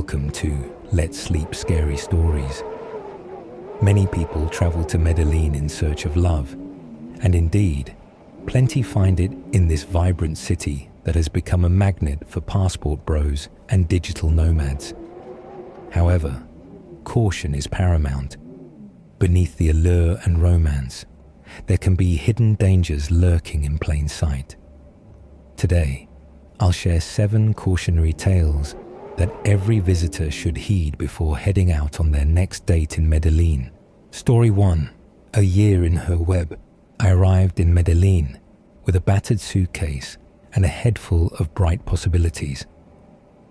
Welcome to Let's Sleep Scary Stories. Many people travel to Medellín in search of love, and indeed, plenty find it in this vibrant city that has become a magnet for passport bros and digital nomads. However, caution is paramount. Beneath the allure and romance, there can be hidden dangers lurking in plain sight. Today, I'll share 7 cautionary tales that every visitor should heed before heading out on their next date in Medellín. Story 1. A year in her web. I arrived in Medellín with a battered suitcase and a head full of bright possibilities.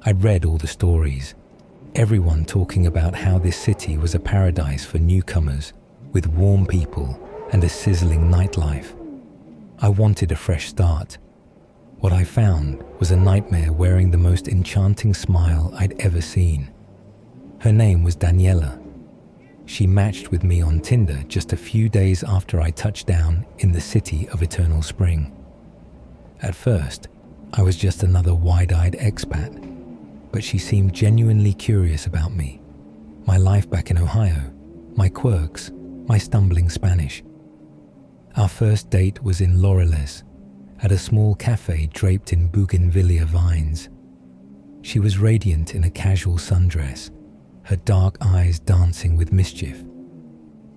I'd read all the stories, everyone talking about how this city was a paradise for newcomers, with warm people and a sizzling nightlife. I wanted a fresh start. What I found was a nightmare wearing the most enchanting smile I'd ever seen. Her name was Daniela. She matched with me on Tinder just a few days after I touched down in the city of eternal spring. At first, I was just another wide-eyed expat, but she seemed genuinely curious about me, my life back in Ohio, my quirks, my stumbling Spanish. Our first date was in Laureles, at a small cafe draped in bougainvillea vines. She was radiant in a casual sundress, her dark eyes dancing with mischief.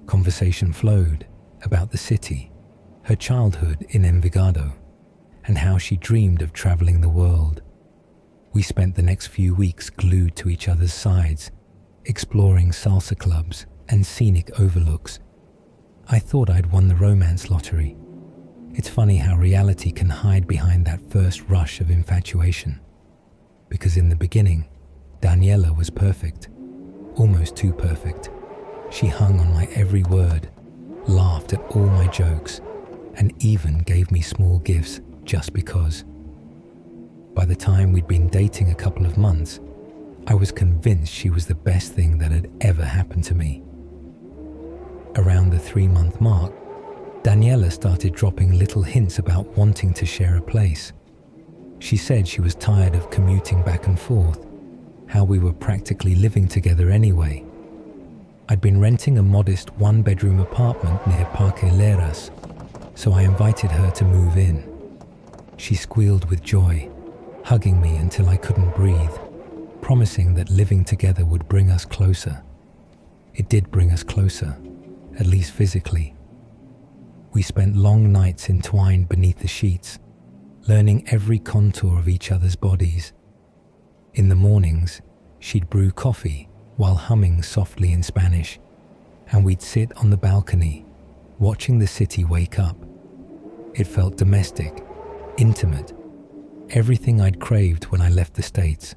Conversation flowed about the city, her childhood in Envigado, and how she dreamed of traveling the world. We spent the next few weeks glued to each other's sides, exploring salsa clubs and scenic overlooks. I thought I'd won the romance lottery. It's funny how reality can hide behind that first rush of infatuation. Because in the beginning, Daniela was perfect, almost too perfect. She hung on my every word, laughed at all my jokes, and even gave me small gifts just because. By the time we'd been dating a couple of months, I was convinced she was the best thing that had ever happened to me. Around the 3-month mark, Daniela started dropping little hints about wanting to share a place. She said she was tired of commuting back and forth, how we were practically living together anyway. I'd been renting a modest 1-bedroom apartment near Parque Lleras, so I invited her to move in. She squealed with joy, hugging me until I couldn't breathe, promising that living together would bring us closer. It did bring us closer, at least physically. We spent long nights entwined beneath the sheets, learning every contour of each other's bodies. In the mornings, she'd brew coffee while humming softly in Spanish, and we'd sit on the balcony, watching the city wake up. It felt domestic, intimate, everything I'd craved when I left the States.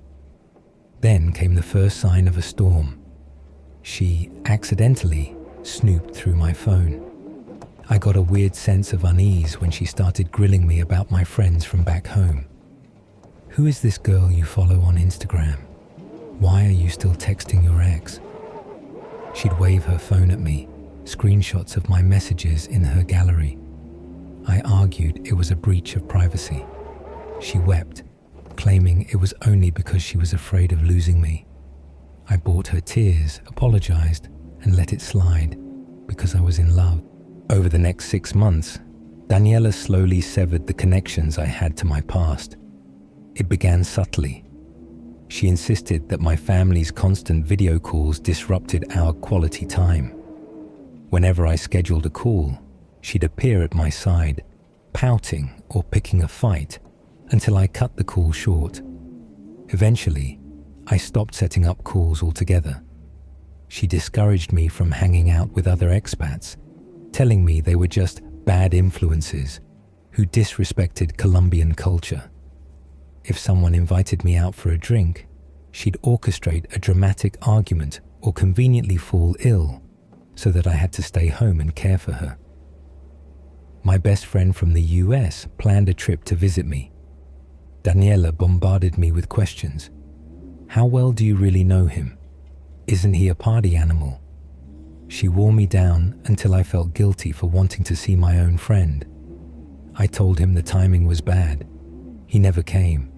Then came the first sign of a storm. She accidentally snooped through my phone. I got a weird sense of unease when she started grilling me about my friends from back home. Who is this girl you follow on Instagram? Why are you still texting your ex? She'd wave her phone at me, screenshots of my messages in her gallery. I argued it was a breach of privacy. She wept, claiming it was only because she was afraid of losing me. I bought her tears, apologized, and let it slide because I was in love. Over the next 6 months, Daniela slowly severed the connections I had to my past. It began subtly. She insisted that my family's constant video calls disrupted our quality time. Whenever I scheduled a call, she'd appear at my side, pouting or picking a fight until I cut the call short. Eventually, I stopped setting up calls altogether. She discouraged me from hanging out with other expats, telling me they were just bad influences who disrespected Colombian culture. If someone invited me out for a drink, she'd orchestrate a dramatic argument or conveniently fall ill so that I had to stay home and care for her. My best friend from the US planned a trip to visit me. Daniela bombarded me with questions. How well do you really know him? Isn't he a party animal? She wore me down until I felt guilty for wanting to see my own friend. I told him the timing was bad. He never came.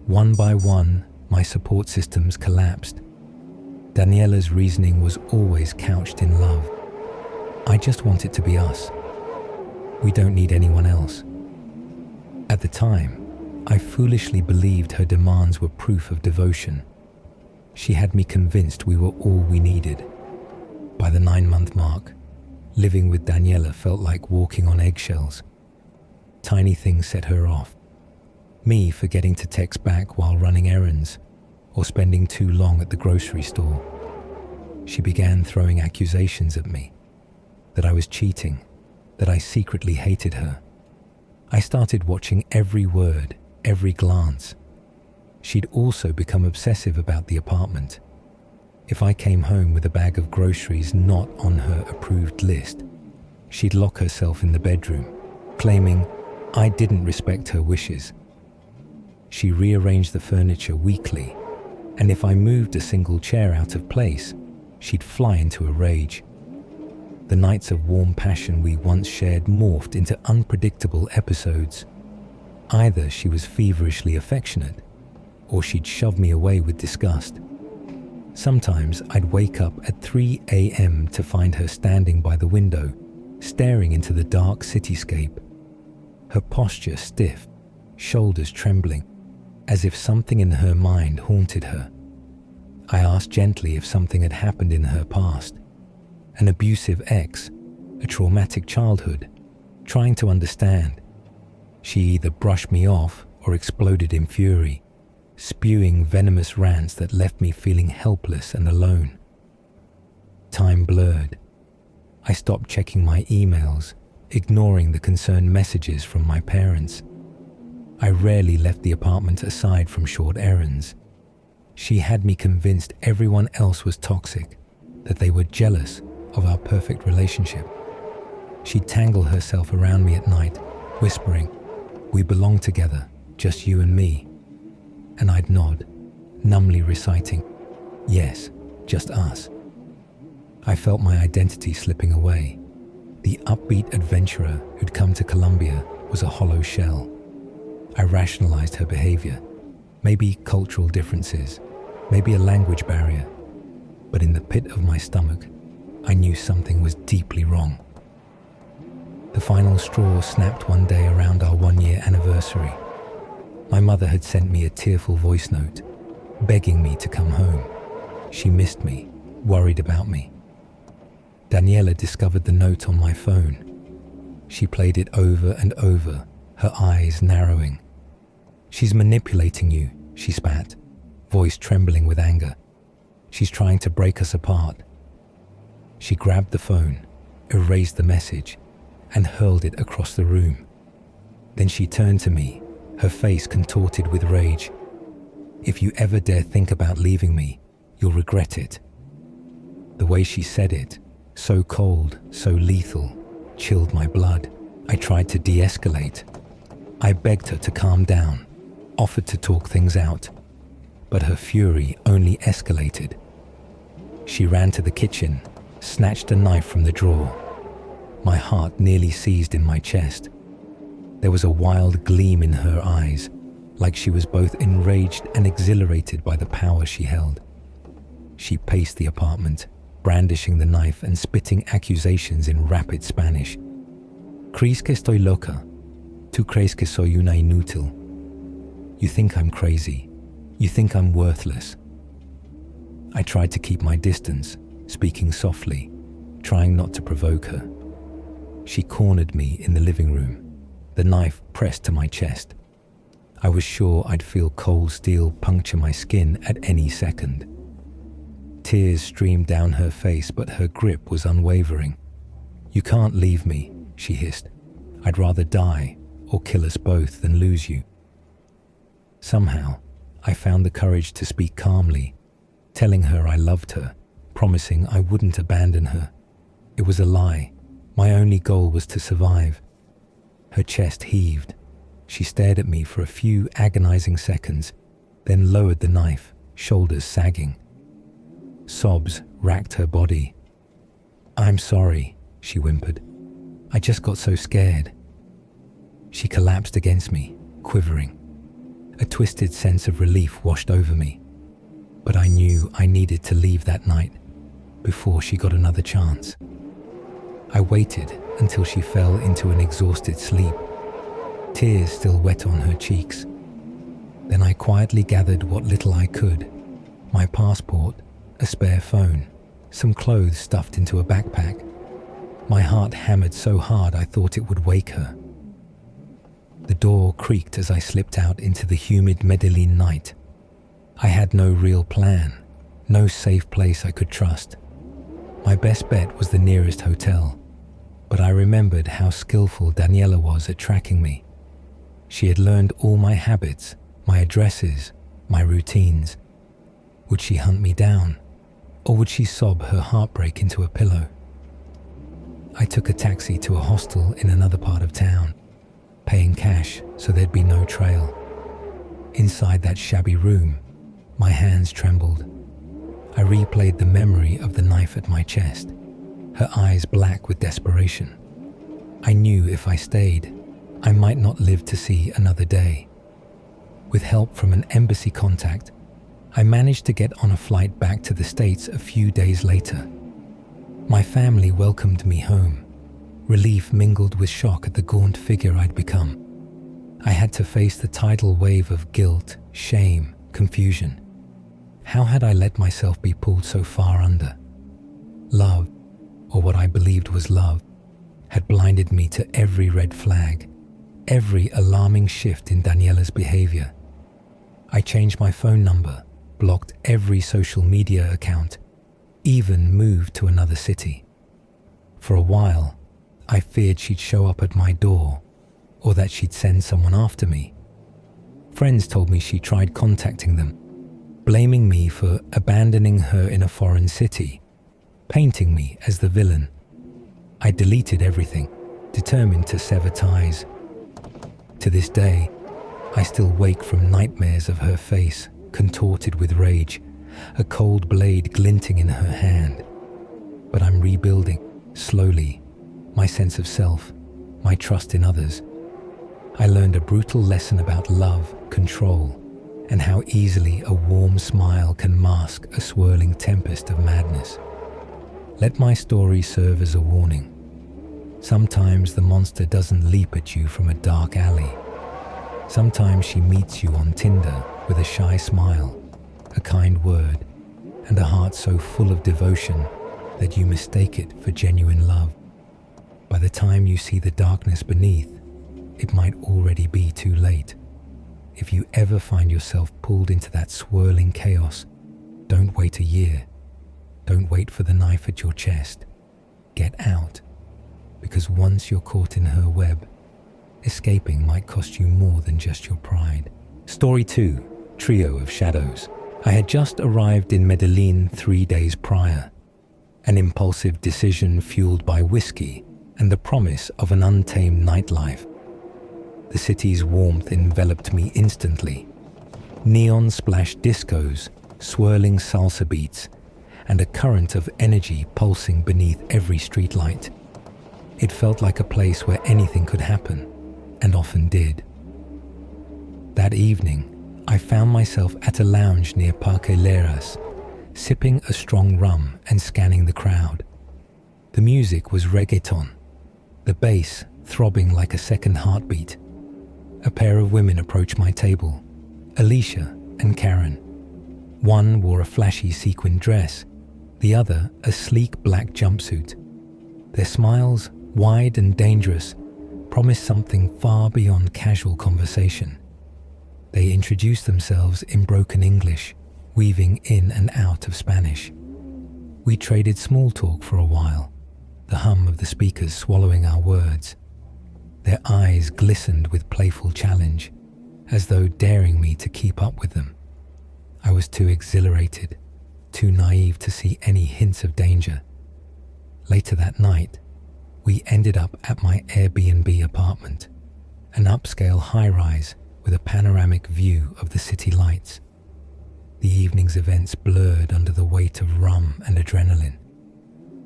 One by one, My support systems collapsed. Daniela's reasoning was always couched in love. I just want it to be us. We don't need anyone else. At the time, I foolishly believed her demands were proof of devotion. She had me convinced we were all we needed. By the 9-month mark, living with Daniela felt like walking on eggshells. Tiny things set her off. Me forgetting to text back while running errands, or spending too long at the grocery store. She began throwing accusations at me, that I was cheating, that I secretly hated her. I started watching every word, every glance. She'd also become obsessive about the apartment. If I came home with a bag of groceries not on her approved list, she'd lock herself in the bedroom, claiming I didn't respect her wishes. She rearranged the furniture weekly, and if I moved a single chair out of place, she'd fly into a rage. The nights of warm passion we once shared morphed into unpredictable episodes. Either she was feverishly affectionate, or she'd shove me away with disgust. Sometimes I'd wake up at 3 a.m. to find her standing by the window, staring into the dark cityscape. Her posture stiff, shoulders trembling, as if something in her mind haunted her. I asked gently if something had happened in her past. An abusive ex, a traumatic childhood, trying to understand. She either brushed me off or exploded in fury, spewing venomous rants that left me feeling helpless and alone. Time blurred. I stopped checking my emails, ignoring the concerned messages from my parents. I rarely left the apartment aside from short errands. She had me convinced everyone else was toxic, that they were jealous of our perfect relationship. She'd tangle herself around me at night, whispering, "We belong together, just you and me." And I'd nod, numbly reciting, "Yes, just us." I felt my identity slipping away. The upbeat adventurer who'd come to Colombia was a hollow shell. I rationalized her behavior, maybe cultural differences, maybe a language barrier. But in the pit of my stomach, I knew something was deeply wrong. The final straw snapped one day around our 1-year anniversary. My mother had sent me a tearful voice note, begging me to come home. She missed me, worried about me. Daniela discovered the note on my phone. She played it over and over, her eyes narrowing. "She's manipulating you," she spat, voice trembling with anger. "She's trying to break us apart." She grabbed the phone, erased the message, and hurled it across the room. Then she turned to me, her face contorted with rage. "If you ever dare think about leaving me, you'll regret it." The way she said it, so cold, so lethal, chilled my blood. I tried to de-escalate. I begged her to calm down, offered to talk things out, but her fury only escalated. She ran to the kitchen, snatched a knife from the drawer. My heart nearly seized in my chest. There was a wild gleam in her eyes, like she was both enraged and exhilarated by the power she held. She paced the apartment, brandishing the knife and spitting accusations in rapid Spanish. "¿Crees que estoy loca? ¿Tú crees que soy una inútil? You think I'm crazy. You think I'm worthless." I tried to keep my distance, speaking softly, trying not to provoke her. She cornered me in the living room, the knife pressed to my chest. I was sure I'd feel cold steel puncture my skin at any second. Tears streamed down her face, but her grip was unwavering. "You can't leave me," she hissed. "I'd rather die or kill us both than lose you." Somehow, I found the courage to speak calmly, telling her I loved her, promising I wouldn't abandon her. It was a lie. My only goal was to survive. Her chest heaved. She stared at me for a few agonizing seconds, then lowered the knife, shoulders sagging. Sobs racked her body. "I'm sorry," she whimpered. "I just got so scared." She collapsed against me, quivering. A twisted sense of relief washed over me, but I knew I needed to leave that night before she got another chance. I waited until she fell into an exhausted sleep, tears still wet on her cheeks. Then I quietly gathered what little I could: my passport, a spare phone, some clothes stuffed into a backpack. My heart hammered so hard I thought it would wake her. The door creaked as I slipped out into the humid Medellín night. I had no real plan, no safe place I could trust. My best bet was the nearest hotel, but I remembered how skillful Daniela was at tracking me. She had learned all my habits, my addresses, my routines. Would she hunt me down, or would she sob her heartbreak into a pillow? I took a taxi to a hostel in another part of town, paying cash so there'd be no trail. Inside that shabby room, my hands trembled. I replayed the memory of the knife at my chest, her eyes black with desperation. I knew if I stayed, I might not live to see another day. With help from an embassy contact, I managed to get on a flight back to the States a few days later. My family welcomed me home, relief mingled with shock at the gaunt figure I'd become. I had to face the tidal wave of guilt, shame, confusion. How had I let myself be pulled so far under? Love, or what I believed was love, had blinded me to every red flag, every alarming shift in Daniela's behavior. I changed my phone number, blocked every social media account, even moved to another city. For a while, I feared she'd show up at my door, or that she'd send someone after me. Friends told me she tried contacting them, blaming me for abandoning her in a foreign city, painting me as the villain. I deleted everything, determined to sever ties. To this day, I still wake from nightmares of her face, contorted with rage, a cold blade glinting in her hand. But I'm rebuilding, slowly, my sense of self, my trust in others. I learned a brutal lesson about love, control, and how easily a warm smile can mask a swirling tempest of madness. Let my story serve as a warning. Sometimes the monster doesn't leap at you from a dark alley. Sometimes she meets you on Tinder with a shy smile, a kind word, and a heart so full of devotion that you mistake it for genuine love. By the time you see the darkness beneath, it might already be too late. If you ever find yourself pulled into that swirling chaos, don't wait a year. Don't wait for the knife at your chest. Get out, because once you're caught in her web, escaping might cost you more than just your pride. Story 2, Trio of Shadows. I had just arrived in Medellín 3 days prior. An impulsive decision fueled by whiskey and the promise of an untamed nightlife. The city's warmth enveloped me instantly. Neon-splashed discos, swirling salsa beats, and a current of energy pulsing beneath every streetlight. It felt like a place where anything could happen, and often did. That evening, I found myself at a lounge near Parque Leras, sipping a strong rum and scanning the crowd. The music was reggaeton, the bass throbbing like a second heartbeat. A pair of women approached my table, Alicia and Karen. One wore a flashy sequin dress, the other a sleek black jumpsuit. Their smiles, wide and dangerous, promised something far beyond casual conversation. They introduced themselves in broken English, weaving in and out of Spanish. We traded small talk for a while, the hum of the speakers swallowing our words. Their eyes glistened with playful challenge, as though daring me to keep up with them. I was too exhilarated, too naive to see any hints of danger. Later that night, we ended up at my Airbnb apartment, an upscale high-rise with a panoramic view of the city lights. The evening's events blurred under the weight of rum and adrenaline.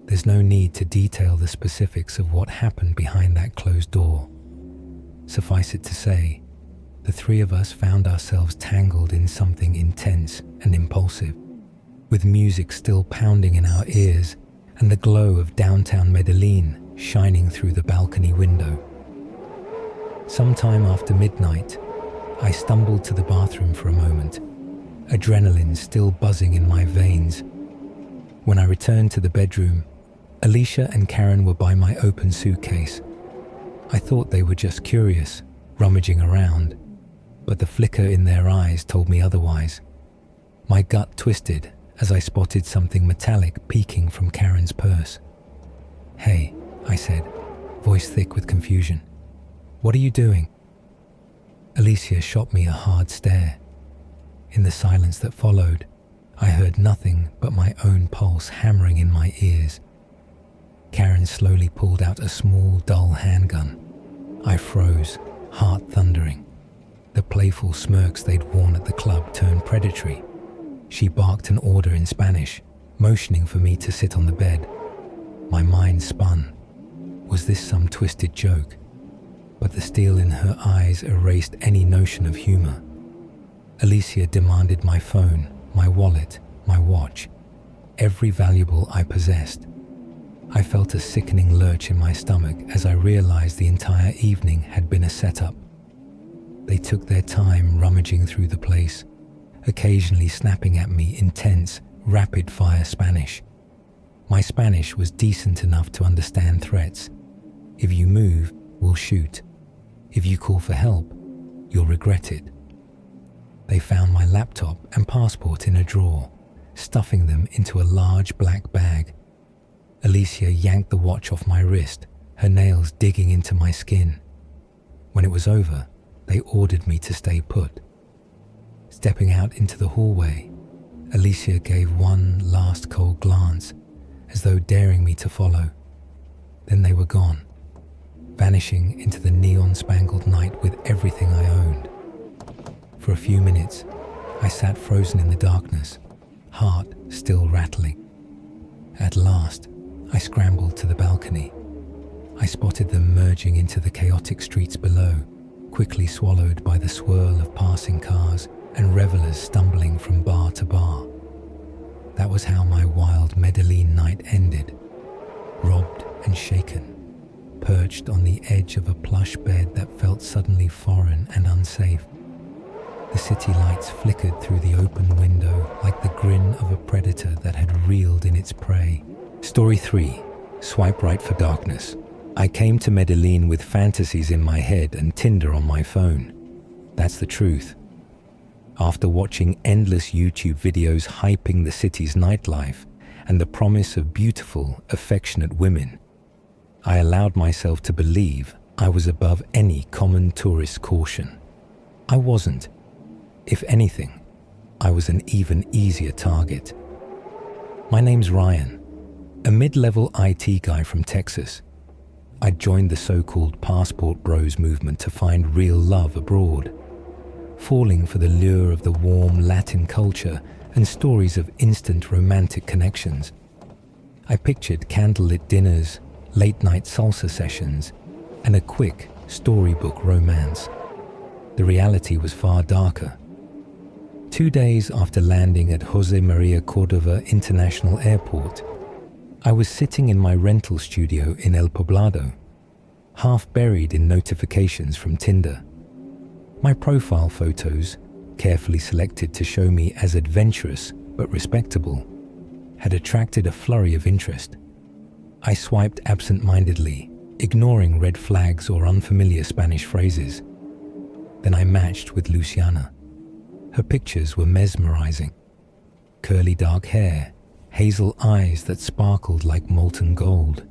There's no need to detail the specifics of what happened behind that closed door. Suffice it to say, The three of us found ourselves tangled in something intense and impulsive, with music still pounding in our ears and the glow of downtown Medellín shining through the balcony window. Sometime after midnight, I stumbled to the bathroom for a moment, adrenaline still buzzing in my veins. When I returned to the bedroom, Alicia and Karen were by my open suitcase. I thought they were just curious, rummaging around, but the flicker in their eyes told me otherwise. My gut twisted as I spotted something metallic peeking from Karen's purse. "Hey," I said, voice thick with confusion. "What are you doing?" Alicia shot me a hard stare. In the silence that followed, I heard nothing but my own pulse hammering in my ears. Karen slowly pulled out a small, dull handgun. I froze, heart thundering. The playful smirks they'd worn at the club turned predatory. She barked an order in Spanish, motioning for me to sit on the bed. My mind spun. Was this some twisted joke? But the steel in her eyes erased any notion of humor. Alicia demanded my phone, my wallet, my watch, every valuable I possessed. I felt a sickening lurch in my stomach as I realized the entire evening had been a setup. They took their time rummaging through the place, occasionally snapping at me intense, rapid-fire Spanish. My Spanish was decent enough to understand threats. If you move, we'll shoot. If you call for help, you'll regret it. They found my laptop and passport in a drawer, stuffing them into a large black bag. Alicia yanked the watch off my wrist, her nails digging into my skin. When it was over, they ordered me to stay put. Stepping out into the hallway, Alicia gave one last cold glance, as though daring me to follow. Then they were gone, vanishing into the neon-spangled night with everything I owned. For a few minutes, I sat frozen in the darkness, heart still rattling. At last, I scrambled to the balcony. I spotted them merging into the chaotic streets below, quickly swallowed by the swirl of passing cars and revelers stumbling from bar to bar. That was how my wild Medellín night ended, robbed and shaken, perched on the edge of a plush bed that felt suddenly foreign and unsafe. The city lights flickered through the open window like the grin of a predator that had reeled in its prey. Story 3. Swipe right for darkness. I came to Medellín with fantasies in my head and Tinder on my phone. That's the truth. After watching endless YouTube videos hyping the city's nightlife and the promise of beautiful, affectionate women, I allowed myself to believe I was above any common tourist caution. I wasn't. If anything, I was an even easier target. My name's Ryan, a mid-level IT guy from Texas. I'd joined the so-called passport bros movement to find real love abroad, falling for the lure of the warm Latin culture and stories of instant romantic connections. I pictured candlelit dinners, late-night salsa sessions, and a quick storybook romance. The reality was far darker. 2 days after landing at José María Córdoba International Airport, I was sitting in my rental studio in El Poblado, half buried in notifications from Tinder. My profile photos, carefully selected to show me as adventurous but respectable, had attracted a flurry of interest. I swiped absent-mindedly, ignoring red flags or unfamiliar Spanish phrases. Then I matched with Luciana. Her pictures were mesmerizing. Curly dark hair, hazel eyes that sparkled like molten gold.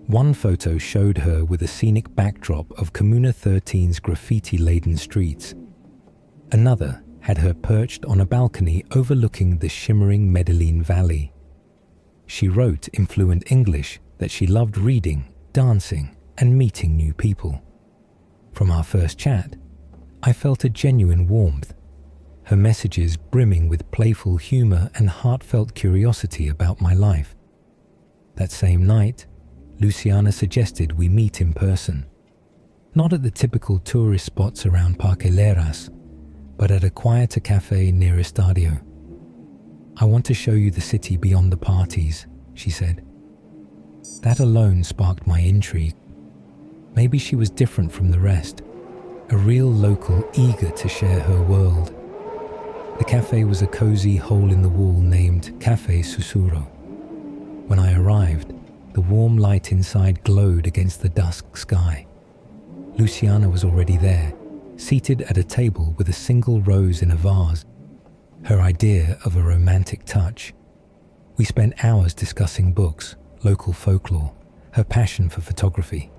One photo showed her with a scenic backdrop of Comuna 13's graffiti-laden streets. Another had her perched on a balcony overlooking the shimmering Medellín Valley. She wrote in fluent English that she loved reading, dancing, and meeting new people. From our first chat, I felt a genuine warmth, her messages brimming with playful humor and heartfelt curiosity about my life. That same night, Luciana suggested we meet in person. Not at the typical tourist spots around Parqueleras, but at a quieter cafe near Estadio. "I want to show you the city beyond the parties," she said. That alone sparked my intrigue. Maybe she was different from the rest, a real local eager to share her world. The cafe was a cozy hole-in-the-wall named Café Susurro. When I arrived, the warm light inside glowed against the dusk sky. Luciana was already there, seated at a table with a single rose in a vase, her idea of a romantic touch. We spent hours discussing books, local folklore, her passion for photography.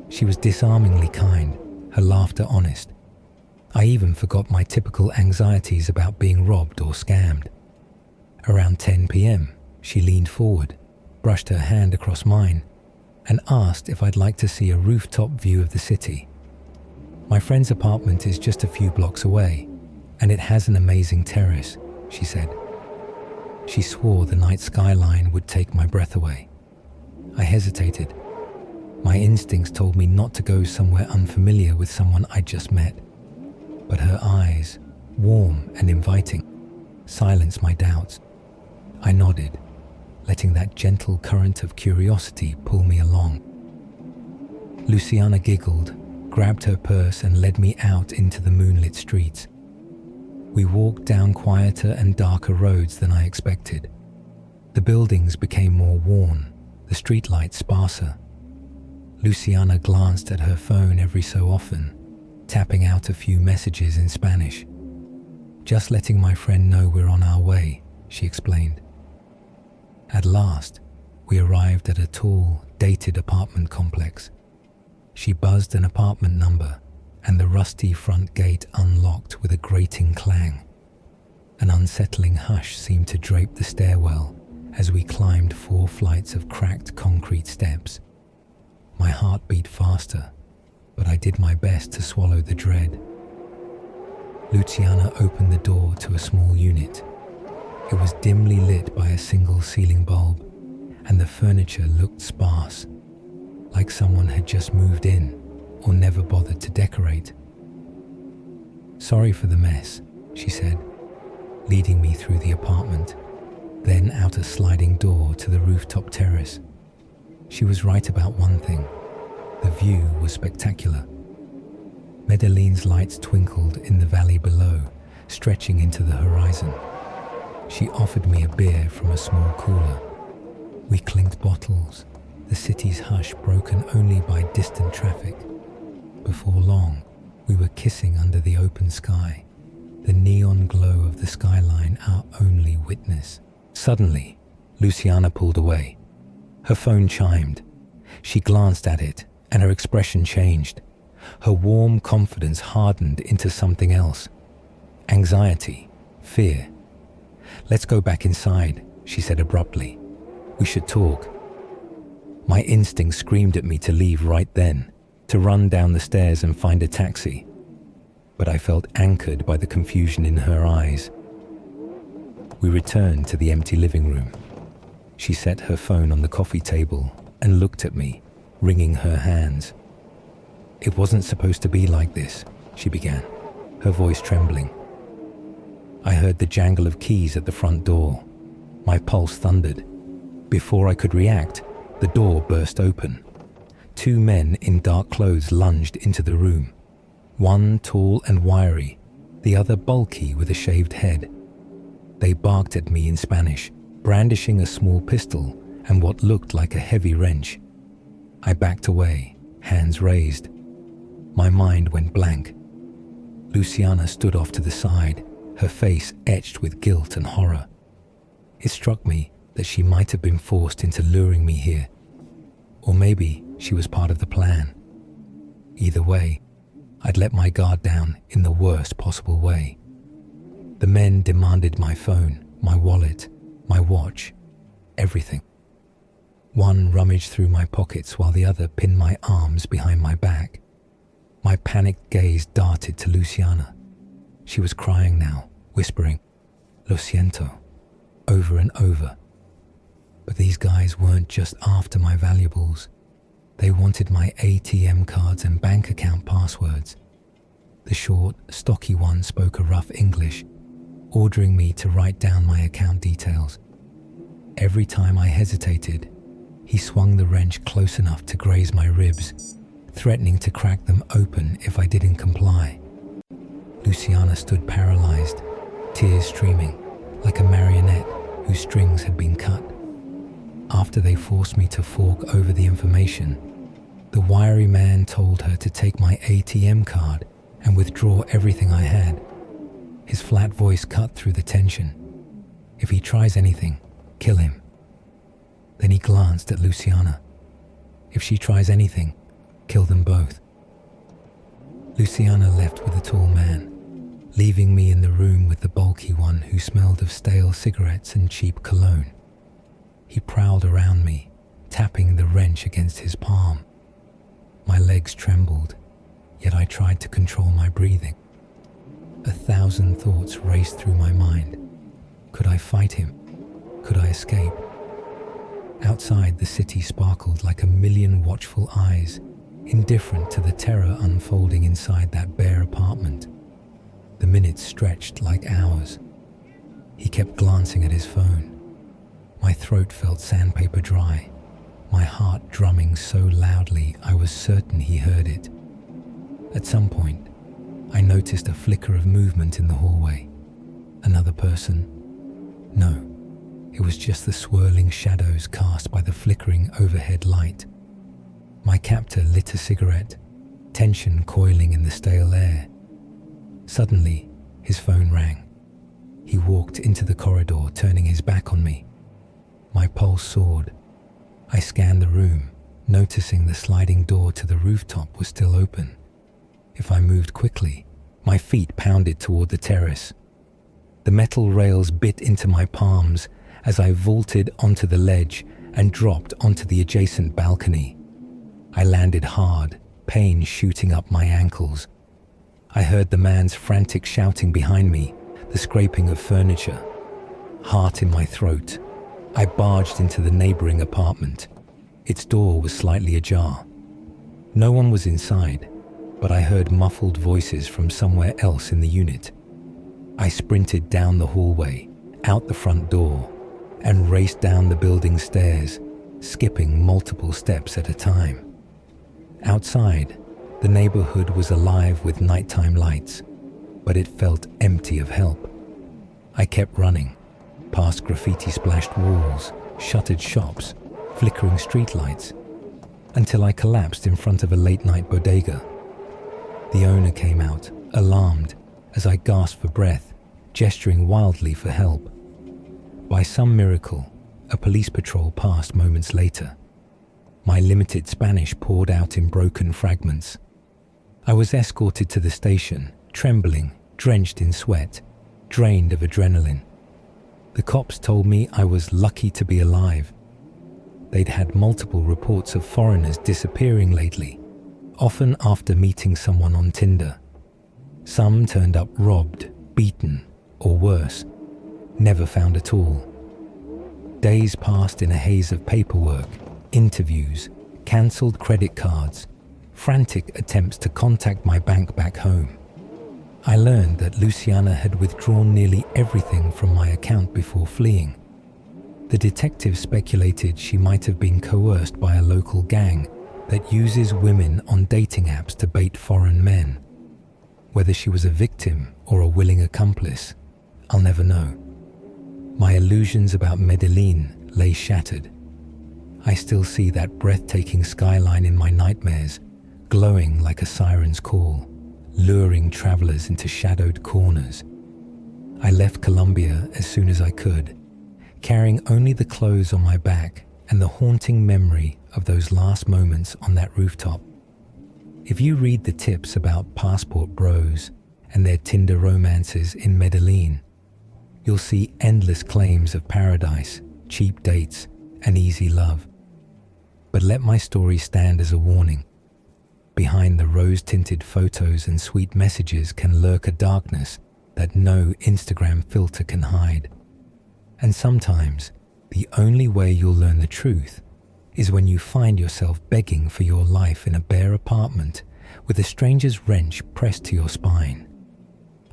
She was disarmingly kind, her laughter honest. I even forgot my typical anxieties about being robbed or scammed. Around 10 p.m., she leaned forward, brushed her hand across mine, and asked if I'd like to see a rooftop view of the city. "My friend's apartment is just a few blocks away, and it has an amazing terrace," she said. She swore the night skyline would take my breath away. I hesitated. My instincts told me not to go somewhere unfamiliar with someone I'd just met. But her eyes, warm and inviting, silenced my doubts. I nodded, letting that gentle current of curiosity pull me along. Luciana giggled, grabbed her purse and led me out into the moonlit streets. We walked down quieter and darker roads than I expected. The buildings became more worn, the streetlights sparser. Luciana glanced at her phone every so often, tapping out a few messages in Spanish. "Just letting my friend know we're on our way," she explained. At last, we arrived at a tall, dated apartment complex. She buzzed an apartment number, and the rusty front gate unlocked with a grating clang. An unsettling hush seemed to drape the stairwell as we climbed 4 flights of cracked concrete steps. My heart beat faster, but I did my best to swallow the dread. Luciana opened the door to a small unit. It was dimly lit by a single ceiling bulb, and the furniture looked sparse, like someone had just moved in or never bothered to decorate. "Sorry for the mess," she said, leading me through the apartment, then out a sliding door to the rooftop terrace. She was right about one thing. The view was spectacular. Medellín's lights twinkled in the valley below, stretching into the horizon. She offered me a beer from a small cooler. We clinked bottles, the city's hush broken only by distant traffic. Before long, we were kissing under the open sky, the neon glow of the skyline our only witness. Suddenly, Luciana pulled away. Her phone chimed. She glanced at it, and her expression changed. Her warm confidence hardened into something else. Anxiety, fear. "Let's go back inside," she said abruptly. "We should talk." My instinct screamed at me to leave right then, to run down the stairs and find a taxi. But I felt anchored by the confusion in her eyes. We returned to the empty living room. She set her phone on the coffee table and looked at me, wringing her hands. "It wasn't supposed to be like this," she began, her voice trembling. I heard the jangle of keys at the front door. My pulse thundered. Before I could react, the door burst open. 2 men in dark clothes lunged into the room. One tall and wiry, the other bulky with a shaved head. They barked at me in Spanish, brandishing a small pistol and what looked like a heavy wrench. I backed away, hands raised. My mind went blank. Luciana stood off to the side, her face etched with guilt and horror. It struck me that she might have been forced into luring me here. Or maybe she was part of the plan. Either way, I'd let my guard down in the worst possible way. The men demanded my phone, my wallet, my watch, everything. One rummaged through my pockets while the other pinned my arms behind my back. My panicked gaze darted to Luciana. She was crying now, whispering, "Lo siento," over and over. But these guys weren't just after my valuables. They wanted my ATM cards and bank account passwords. The short, stocky one spoke a rough English, ordering me to write down my account details. Every time I hesitated, he swung the wrench close enough to graze my ribs, threatening to crack them open if I didn't comply. Luciana stood paralyzed, tears streaming, like a marionette whose strings had been cut. After they forced me to fork over the information, the wiry man told her to take my ATM card and withdraw everything I had. His flat voice cut through the tension. If he tries anything, kill him. Then he glanced at Luciana. If she tries anything, kill them both. Luciana left with the tall man, leaving me in the room with the bulky one who smelled of stale cigarettes and cheap cologne. He prowled around me, tapping the wrench against his palm. My legs trembled, yet I tried to control my breathing. 1,000 thoughts raced through my mind. Could I fight him? Could I escape? Outside, the city sparkled like a million watchful eyes, indifferent to the terror unfolding inside that bare apartment. The minutes stretched like hours. He kept glancing at his phone. My throat felt sandpaper dry, my heart drumming so loudly I was certain he heard it. At some point, I noticed a flicker of movement in the hallway. Another person? No, it was just the swirling shadows cast by the flickering overhead light. My captor lit a cigarette, tension coiling in the stale air. Suddenly, his phone rang. He walked into the corridor, turning his back on me. My pulse soared. I scanned the room, noticing the sliding door to the rooftop was still open. If I moved quickly, my feet pounded toward the terrace. The metal rails bit into my palms as I vaulted onto the ledge and dropped onto the adjacent balcony. I landed hard, pain shooting up my ankles. I heard the man's frantic shouting behind me, the scraping of furniture. Heart in my throat, I barged into the neighboring apartment. Its door was slightly ajar. No one was inside, but I heard muffled voices from somewhere else in the unit. I sprinted down the hallway, out the front door, and raced down the building stairs, skipping multiple steps at a time. Outside, the neighborhood was alive with nighttime lights, but it felt empty of help. I kept running, past graffiti-splashed walls, shuttered shops, flickering streetlights, until I collapsed in front of a late-night bodega. The owner came out, alarmed, as I gasped for breath, gesturing wildly for help. By some miracle, a police patrol passed moments later. My limited Spanish poured out in broken fragments. I was escorted to the station, trembling, drenched in sweat, drained of adrenaline. The cops told me I was lucky to be alive. They'd had multiple reports of foreigners disappearing lately, often after meeting someone on Tinder. Some turned up robbed, beaten, or worse, never found at all. Days passed in a haze of paperwork, interviews, cancelled credit cards, frantic attempts to contact my bank back home. I learned that Luciana had withdrawn nearly everything from my account before fleeing. The detective speculated she might have been coerced by a local gang that uses women on dating apps to bait foreign men. Whether she was a victim or a willing accomplice, I'll never know. My illusions about Medellín lay shattered. I still see that breathtaking skyline in my nightmares, glowing like a siren's call, luring travelers into shadowed corners. I left Colombia as soon as I could, carrying only the clothes on my back and the haunting memory of those last moments on that rooftop. If you read the tips about passport bros and their Tinder romances in Medellín, you'll see endless claims of paradise, cheap dates, and easy love. But let my story stand as a warning. Behind the rose-tinted photos and sweet messages can lurk a darkness that no Instagram filter can hide. And sometimes, the only way you'll learn the truth is when you find yourself begging for your life in a bare apartment with a stranger's wrench pressed to your spine,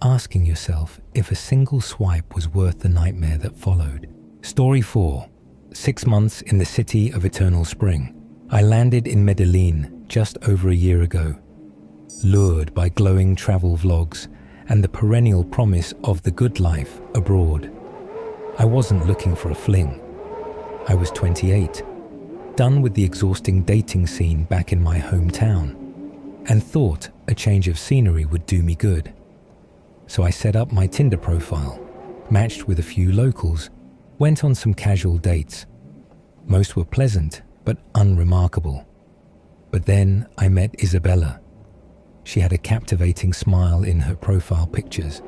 asking yourself if a single swipe was worth the nightmare that followed. Story 4. 6 months in the city of eternal spring. I landed in Medellín just over a year ago, lured by glowing travel vlogs and the perennial promise of the good life abroad. I wasn't looking for a fling. I was 28, done with the exhausting dating scene back in my hometown, and thought a change of scenery would do me good. So I set up my Tinder profile, matched with a few locals, went on some casual dates. Most were pleasant, but unremarkable. But then I met Isabella. She had a captivating smile in her profile pictures,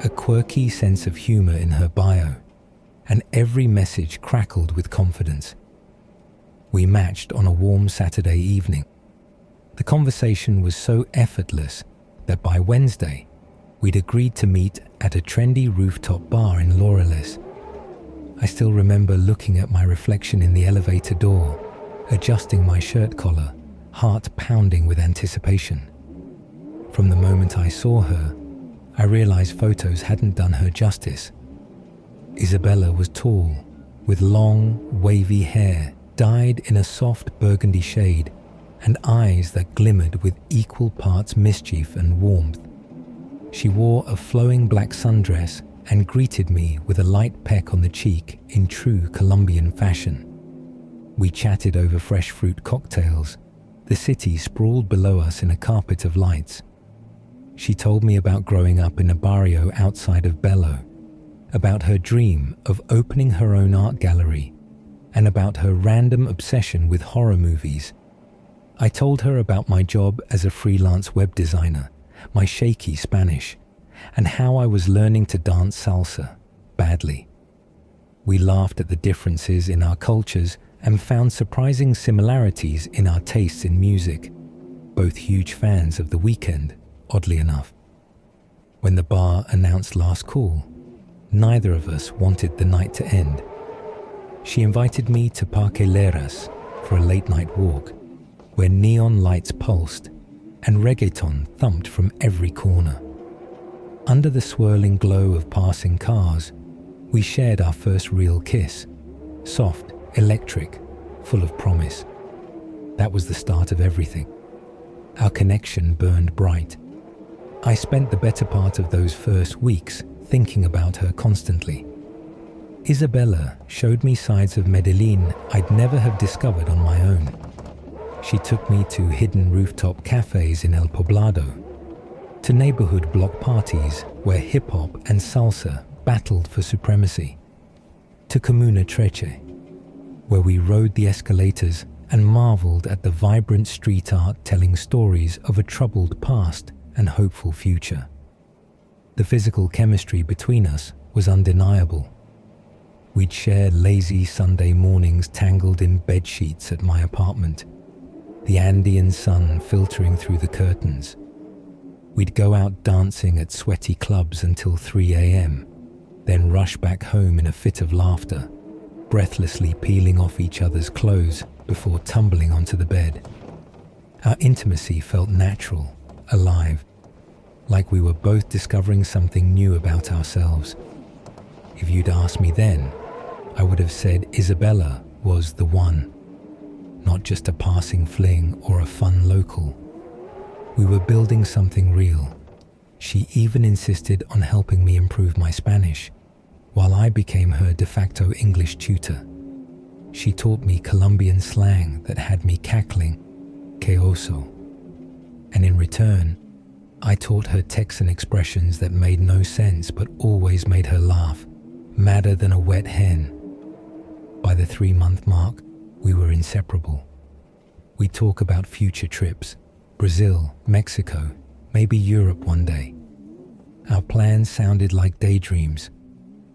a quirky sense of humor in her bio, and every message crackled with confidence. We matched on a warm Saturday evening. The conversation was so effortless that by Wednesday, we'd agreed to meet at a trendy rooftop bar in Laureles. I still remember looking at my reflection in the elevator door, adjusting my shirt collar, heart pounding with anticipation. From the moment I saw her, I realized photos hadn't done her justice. Isabella was tall, with long, wavy hair dyed in a soft burgundy shade and eyes that glimmered with equal parts mischief and warmth. She wore a flowing black sundress and greeted me with a light peck on the cheek in true Colombian fashion. We chatted over fresh fruit cocktails. The city sprawled below us in a carpet of lights. She told me about growing up in a barrio outside of Belo, about her dream of opening her own art gallery, and about her random obsession with horror movies. I told her about my job as a freelance web designer, my shaky Spanish, and how I was learning to dance salsa badly. We laughed at the differences in our cultures and found surprising similarities in our tastes in music, both huge fans of The Weeknd, oddly enough. When the bar announced last call, neither of us wanted the night to end. She invited me to Parque Leras for a late-night walk, where neon lights pulsed and reggaeton thumped from every corner. Under the swirling glow of passing cars, we shared our first real kiss, soft, electric, full of promise. That was the start of everything. Our connection burned bright. I spent the better part of those first weeks thinking about her constantly. Isabella showed me sides of Medellín I'd never have discovered on my own. She took me to hidden rooftop cafes in El Poblado, to neighborhood block parties where hip-hop and salsa battled for supremacy, to Comuna Treche, where we rode the escalators and marveled at the vibrant street art telling stories of a troubled past and hopeful future. The physical chemistry between us was undeniable. We'd share lazy Sunday mornings tangled in bed sheets at my apartment, the Andean sun filtering through the curtains. We'd go out dancing at sweaty clubs until 3 a.m., then rush back home in a fit of laughter, breathlessly peeling off each other's clothes before tumbling onto the bed. Our intimacy felt natural, alive, like we were both discovering something new about ourselves. If you'd asked me then, I would have said Isabella was the one, not just a passing fling or a fun local. We were building something real. She even insisted on helping me improve my Spanish, while I became her de facto English tutor. She taught me Colombian slang that had me cackling, que oso. And in return, I taught her Texan expressions that made no sense but always made her laugh, madder than a wet hen. By the 3-month mark, we were inseparable. We'd talk about future trips, Brazil, Mexico, maybe Europe one day. Our plans sounded like daydreams,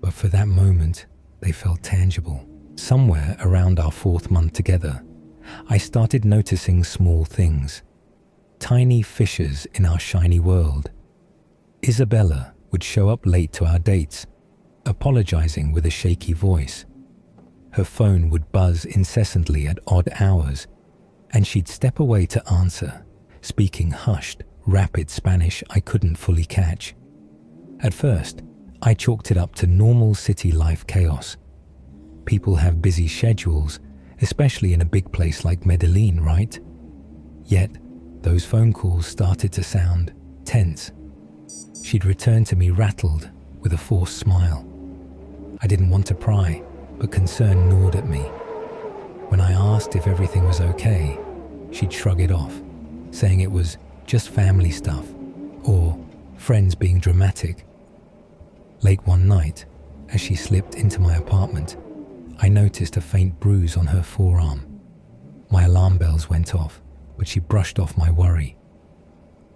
but for that moment, they felt tangible. Somewhere around our 4th month together, I started noticing small things, tiny fissures in our shiny world. Isabella would show up late to our dates, apologizing with a shaky voice. Her phone would buzz incessantly at odd hours, and she'd step away to answer, speaking hushed, rapid Spanish I couldn't fully catch. At first, I chalked it up to normal city life chaos. People have busy schedules, especially in a big place like Medellín, right? Yet, those phone calls started to sound tense. She'd return to me rattled, with a forced smile. I didn't want to pry, but concern gnawed at me. When I asked if everything was okay, she'd shrug it off, saying it was just family stuff, or friends being dramatic. Late one night, as she slipped into my apartment, I noticed a faint bruise on her forearm. My alarm bells went off, but she brushed off my worry.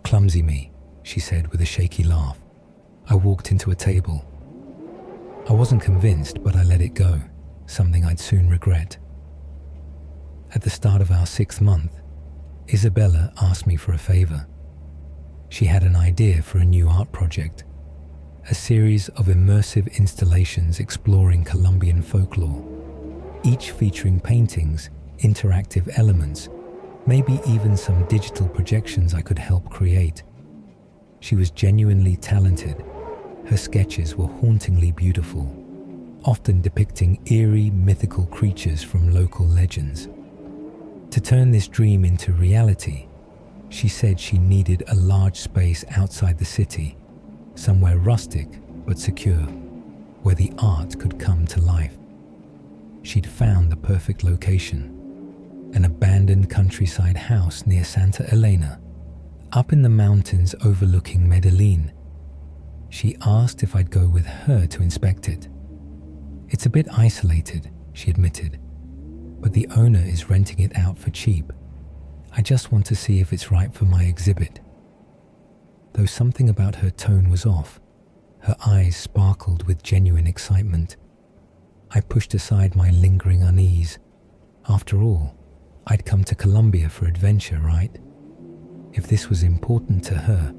"Clumsy me," she said with a shaky laugh. I walked into a table. I wasn't convinced, but I let it go, something I'd soon regret. At the start of our 6th month, Isabella asked me for a favor. She had an idea for a new art project, a series of immersive installations exploring Colombian folklore, each featuring paintings, interactive elements, maybe even some digital projections I could help create. She was genuinely talented. Her sketches were hauntingly beautiful, often depicting eerie, mythical creatures from local legends. To turn this dream into reality, she said she needed a large space outside the city, somewhere rustic but secure, where the art could come to life. She'd found the perfect location, an abandoned countryside house near Santa Elena, up in the mountains overlooking Medellín. She asked if I'd go with her to inspect it. "It's a bit isolated," she admitted, "but the owner is renting it out for cheap. I just want to see if it's right for my exhibit." Though something about her tone was off, her eyes sparkled with genuine excitement. I pushed aside my lingering unease. After all, I'd come to Colombia for adventure, right? If this was important to her,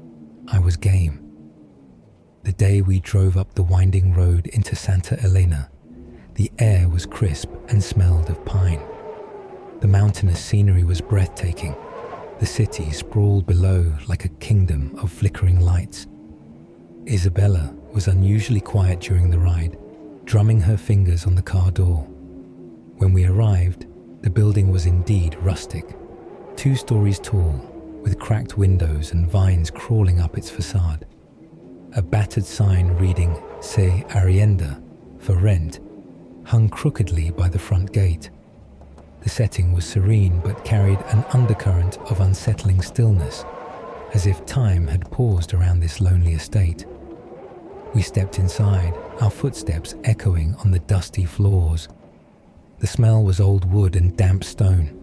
I was game. The day we drove up the winding road into Santa Elena, the air was crisp and smelled of pine. The mountainous scenery was breathtaking. The city sprawled below like a kingdom of flickering lights. Isabella was unusually quiet during the ride, drumming her fingers on the car door. When we arrived, the building was indeed rustic, 2 stories tall, with cracked windows and vines crawling up its facade. A battered sign reading "Se Arrienda" for rent hung crookedly by the front gate. The setting was serene but carried an undercurrent of unsettling stillness, as if time had paused around this lonely estate. We stepped inside, our footsteps echoing on the dusty floors. The smell was old wood and damp stone.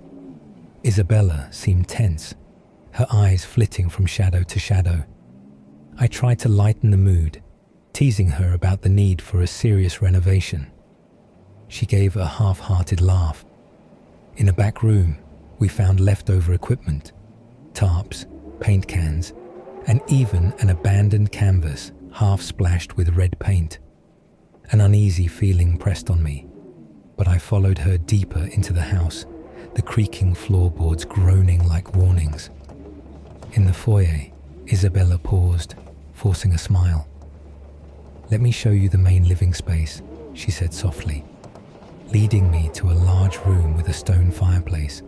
Isabella seemed tense, her eyes flitting from shadow to shadow. I tried to lighten the mood, teasing her about the need for a serious renovation. She gave a half-hearted laugh. In a back room, we found leftover equipment, tarps, paint cans, and even an abandoned canvas half splashed with red paint. An uneasy feeling pressed on me, but I followed her deeper into the house, the creaking floorboards groaning like warnings. In the foyer, Isabella paused, forcing a smile. "Let me show you the main living space," she said softly, leading me to a large room with a stone fireplace.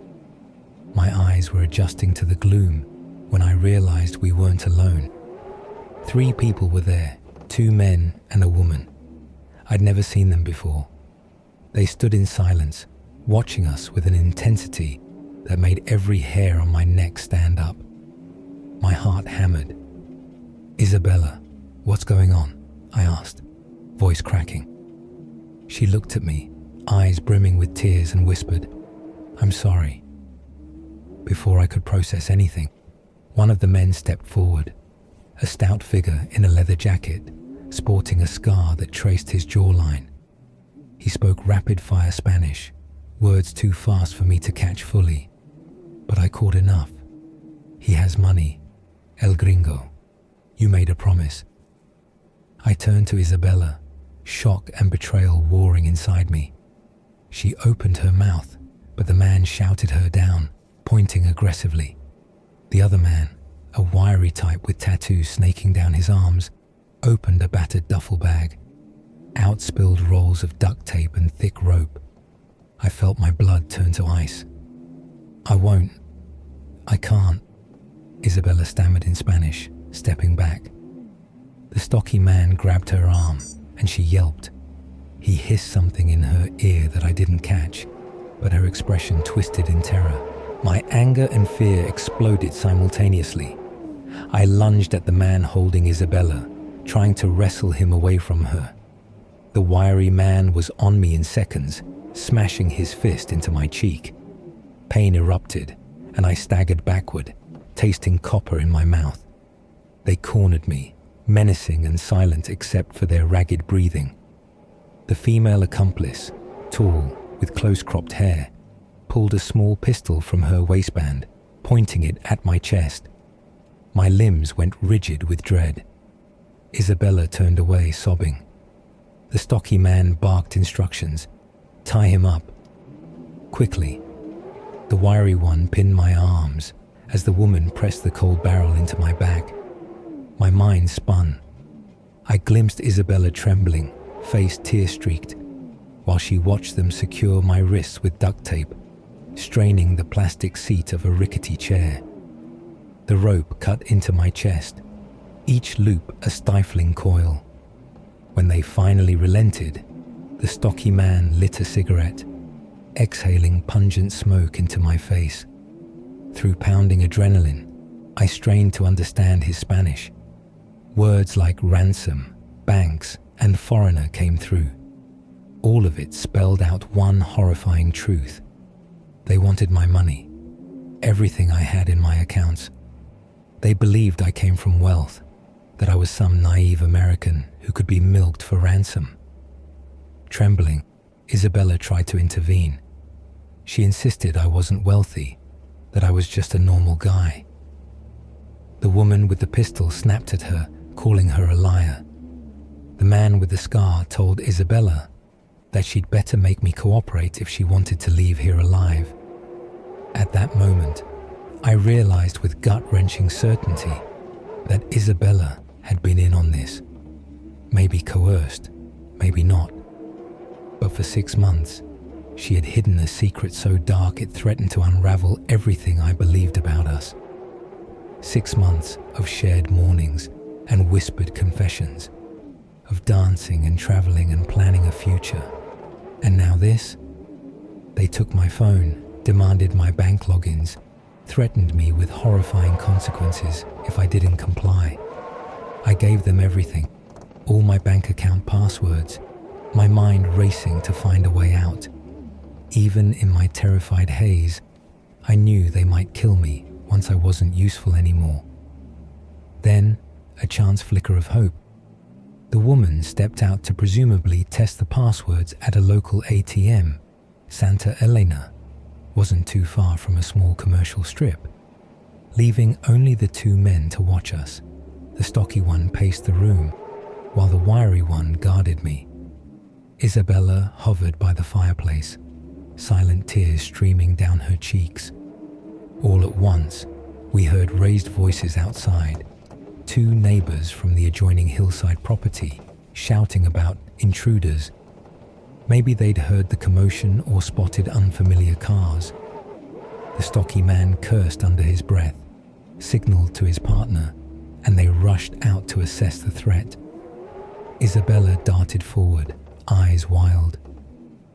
My eyes were adjusting to the gloom when I realized we weren't alone. 3 people were there, 2 men and a woman. I'd never seen them before. They stood in silence, watching us with an intensity that made every hair on my neck stand up. My heart hammered. "Isabella, what's going on?" I asked, voice cracking. She looked at me, eyes brimming with tears, and whispered, "I'm sorry." Before I could process anything, one of the men stepped forward, a stout figure in a leather jacket, sporting a scar that traced his jawline. He spoke rapid-fire Spanish, words too fast for me to catch fully, but I caught enough. "He has money, El Gringo. You made a promise." I turned to Isabella, shock and betrayal warring inside me. She opened her mouth, but the man shouted her down, pointing aggressively. The other man, a wiry type with tattoos snaking down his arms, opened a battered duffel bag. Out spilled rolls of duct tape and thick rope. I felt my blood turn to ice. "I won't. I can't," Isabella stammered in Spanish, stepping back. The stocky man grabbed her arm, and she yelped. He hissed something in her ear that I didn't catch, but her expression twisted in terror. My anger and fear exploded simultaneously. I lunged at the man holding Isabella, trying to wrestle him away from her. The wiry man was on me in seconds, smashing his fist into my cheek. Pain erupted, and I staggered backward, tasting copper in my mouth. They cornered me, menacing and silent except for their ragged breathing. The female accomplice, tall, with close-cropped hair, pulled a small pistol from her waistband, pointing it at my chest. My limbs went rigid with dread. Isabella turned away, sobbing. The stocky man barked instructions. "Tie him up." Quickly. The wiry one pinned my arms as the woman pressed the cold barrel into my back. My mind spun. I glimpsed Isabella trembling, face tear-streaked, while she watched them secure my wrists with duct tape, straining the plastic seat of a rickety chair. The rope cut into my chest, each loop a stifling coil. When they finally relented, the stocky man lit a cigarette, exhaling pungent smoke into my face. Through pounding adrenaline, I strained to understand his Spanish. Words like ransom, banks, and foreigner came through. All of it spelled out one horrifying truth. They wanted my money, everything I had in my accounts. They believed I came from wealth, that I was some naive American who could be milked for ransom. Trembling, Isabella tried to intervene. She insisted I wasn't wealthy, that I was just a normal guy. The woman with the pistol snapped at her, calling her a liar. The man with the scar told Isabella that she'd better make me cooperate if she wanted to leave here alive. At that moment, I realized with gut-wrenching certainty that Isabella had been in on this. Maybe coerced, maybe not. But for 6 months, she had hidden a secret so dark it threatened to unravel everything I believed about us. 6 months of shared mornings and whispered confessions, of dancing and traveling and planning a future. And now this? They took my phone, demanded my bank logins, threatened me with horrifying consequences if I didn't comply. I gave them everything, all my bank account passwords, my mind racing to find a way out. Even in my terrified haze, I knew they might kill me once I wasn't useful anymore. Then, a chance flicker of hope. The woman stepped out to presumably test the passwords at a local ATM. Santa Elena wasn't too far from a small commercial strip. Leaving only the 2 men to watch us, the stocky one paced the room, while the wiry one guarded me. Isabella hovered by the fireplace, silent tears streaming down her cheeks. All at once, we heard raised voices outside, 2 neighbors from the adjoining hillside property shouting about intruders. Maybe they'd heard the commotion or spotted unfamiliar cars. The stocky man cursed under his breath, signaled to his partner, and they rushed out to assess the threat. Isabella darted forward, eyes wild.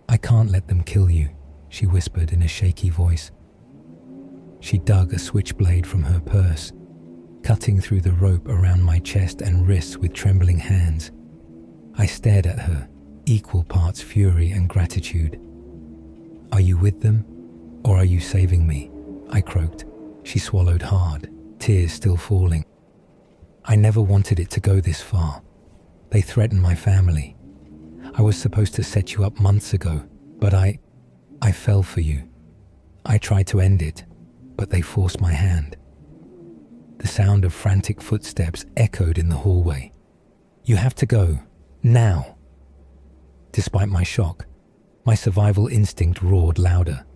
"I can't let them kill you," she whispered in a shaky voice. She dug a switchblade from her purse, cutting through the rope around my chest and wrists with trembling hands. I stared at her, equal parts fury and gratitude. "Are you with them, or are you saving me?" I croaked. She swallowed hard, tears still falling. "I never wanted it to go this far. They threatened my family. I was supposed to set you up months ago, but I fell for you. I tried to end it, but they forced my hand." The sound of frantic footsteps echoed in the hallway. "You have to go, now." Despite my shock, My survival instinct roared louder.